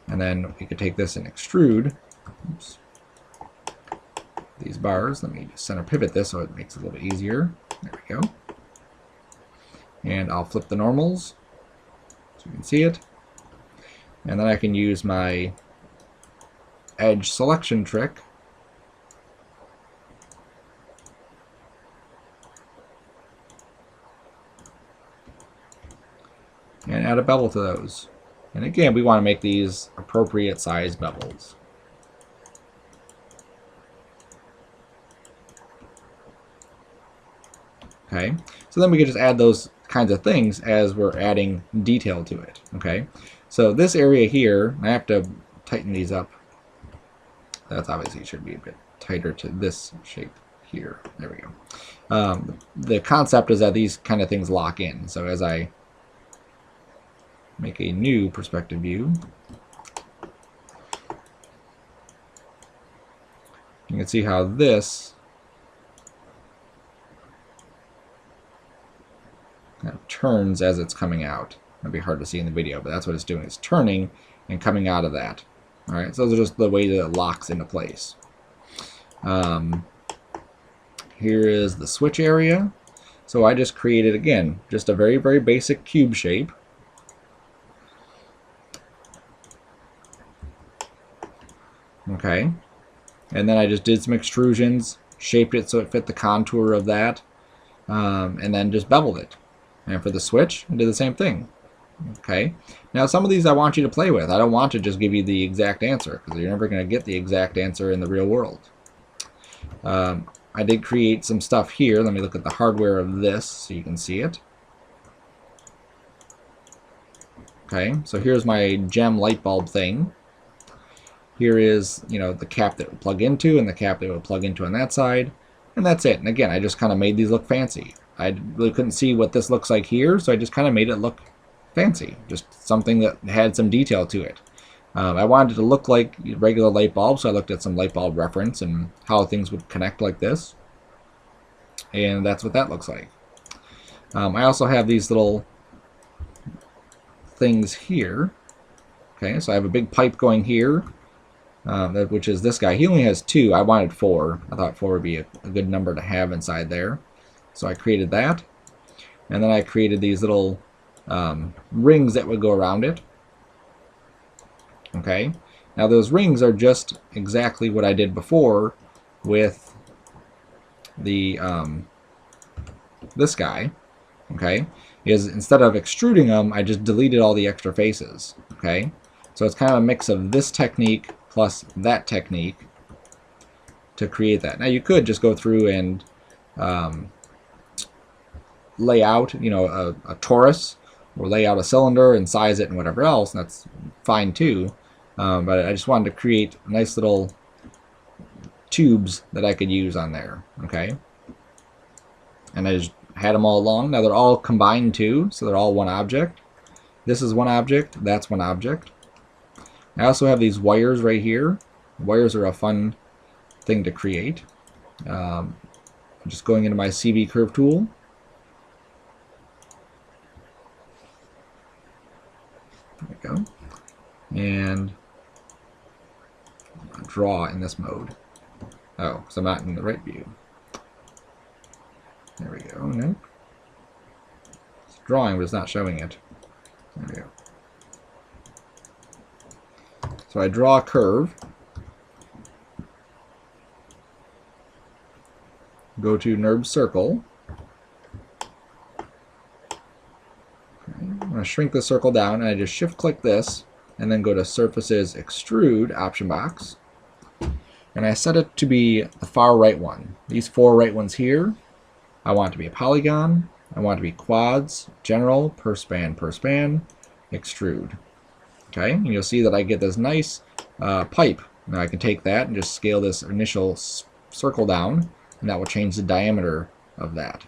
And then you could take this and extrude. Oops. These bars. Let me just center pivot this so it makes it a little bit easier. There we go. And I'll flip the normals so you can see it. And then I can use my edge selection trick and add a bevel to those. And again, we want to make these appropriate size bevels. Okay, so then we can just add those kinds of things as we're adding detail to it. Okay, so this area here, I have to tighten these up. That's obviously should be a bit tighter to this shape here. There we go. The concept is that these kind of things lock in. So as I make a new perspective view, you can see how this kind of turns as it's coming out. It'll be hard to see in the video, but that's what it's doing. It's turning and coming out of that. All right, so those are just the way that it locks into place. Here is the switch area. So I just created, again, just a very, very basic cube shape. Okay, and then I just did some extrusions, shaped it so it fit the contour of that, and then just beveled it. And for the switch, I did the same thing. Okay. Now some of these I want you to play with. I don't want to just give you the exact answer, because you're never going to get the exact answer in the real world. I did create some stuff here. Let me look at the hardware of this so you can see it. Okay, so here's my gem light bulb thing. Here is, the cap that it would plug into and the cap that it would plug into on that side. And that's it. And again, I just kind of made these look fancy. I really couldn't see what this looks like here, so I just kind of made it look fancy. Just something that had some detail to it. I wanted it to look like regular light bulbs, so I looked at some light bulb reference and how things would connect like this. And that's what that looks like. I also have these little things here. Okay, so I have a big pipe going here, which is this guy. He only has 2. I wanted 4. I thought 4 would be a good number to have inside there. So I created that. And then I created these little rings that would go around it. Okay, now those rings are just exactly what I did before with the this guy. Okay, is instead of extruding them, I just deleted all the extra faces. Okay, so it's kind of a mix of this technique plus that technique to create that. Now you could just go through and lay out, a torus, or lay out a cylinder and size it and whatever else, and that's fine too. But I just wanted to create nice little tubes that I could use on there. Okay, and I just had them all along. Now they're all combined too, so they're all one object. This is one object, that's one object. I also have these wires right here. Wires are a fun thing to create. I'm just going into my CV curve tool. There we go. And draw in this mode. Oh, so I'm not in the right view. There we go. Nope. It's drawing, but it's not showing it. There we go. So I draw a curve. Go to NURB circle. Okay. I'm going to shrink the circle down, and I just shift click this, and then go to Surfaces Extrude option box. And I set it to be the far right one. These 4 right ones here, I want it to be a polygon. I want it to be quads, general, per span, extrude. Okay, and you'll see that I get this nice pipe. Now I can take that and just scale this initial circle down, and that will change the diameter of that.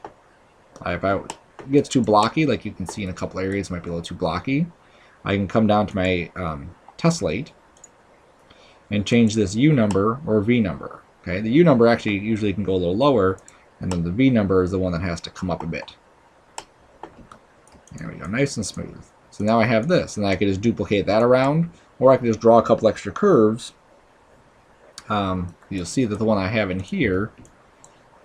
If it gets too blocky, like you can see in a couple areas, it might be a little too blocky, I can come down to my tessellate and change this U number or V number. Okay, the U number actually usually can go a little lower, and then the V number is the one that has to come up a bit. There we go, nice and smooth. So now I have this, and I can just duplicate that around, or I can just draw a couple extra curves. You'll see that the one I have in here,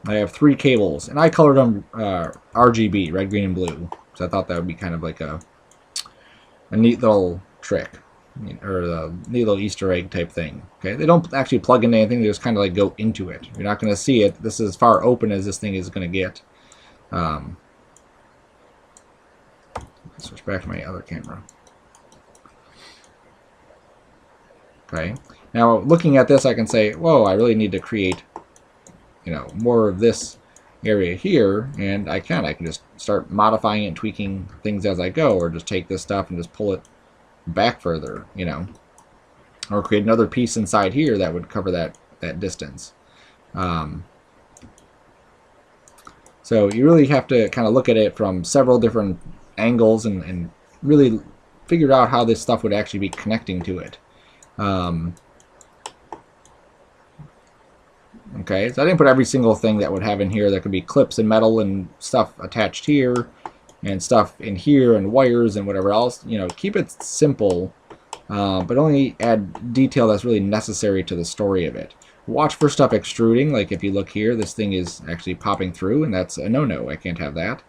I have 3 cables, and I colored them RGB, red, green, and blue. So I thought that would be kind of like a neat little trick, or a neat little Easter egg type thing. Okay, they don't actually plug into anything; they just kind of like go into it. You're not going to see it. This is as far open as this thing is going to get. Switch back to my other camera. Okay, now looking at this, I can say, "Whoa! I really need to create, more of this area here," and I can just start modifying it and tweaking things as I go, or just take this stuff and just pull it back further, or create another piece inside here that would cover that distance. So you really have to kind of look at it from several different angles and really figure out how this stuff would actually be connecting to it. Okay, so I didn't put every single thing that would have in here. There could be clips and metal and stuff attached here, and stuff in here, and wires and whatever else. Keep it simple, but only add detail that's really necessary to the story of it. Watch for stuff extruding. Like if you look here, this thing is actually popping through, and that's a no-no. I can't have that.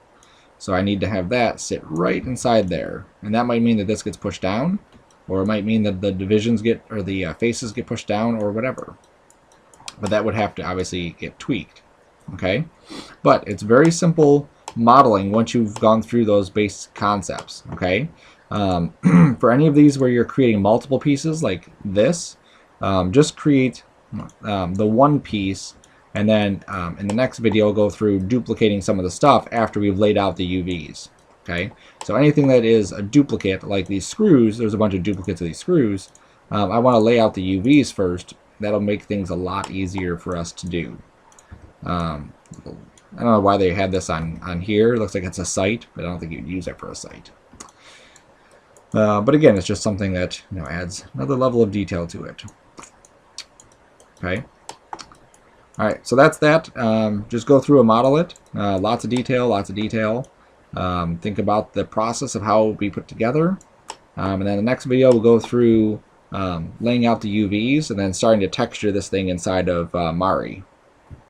So I need to have that sit right inside there, and that might mean that this gets pushed down, or it might mean that the divisions or the faces get pushed down, or whatever. But that would have to obviously get tweaked. Okay, but it's very simple modeling once you've gone through those base concepts. Okay, For any of these where you're creating multiple pieces like this, just create the one piece, and then in the next video we'll go through duplicating some of the stuff after we've laid out the UVs. Okay, so anything that is a duplicate, like these screws, there's a bunch of duplicates of these screws. I want to lay out the UVs first. That'll make things a lot easier for us to do. I don't know why they had this on here. It looks like it's a sight, but I don't think you'd use it for a sight. But again, it's just something that adds another level of detail to it. Okay. All right, so that's that. Just go through and model it. Lots of detail, lots of detail. Think about the process of how it will be put together. And then the next video we'll go through laying out the UVs and then starting to texture this thing inside of Mari.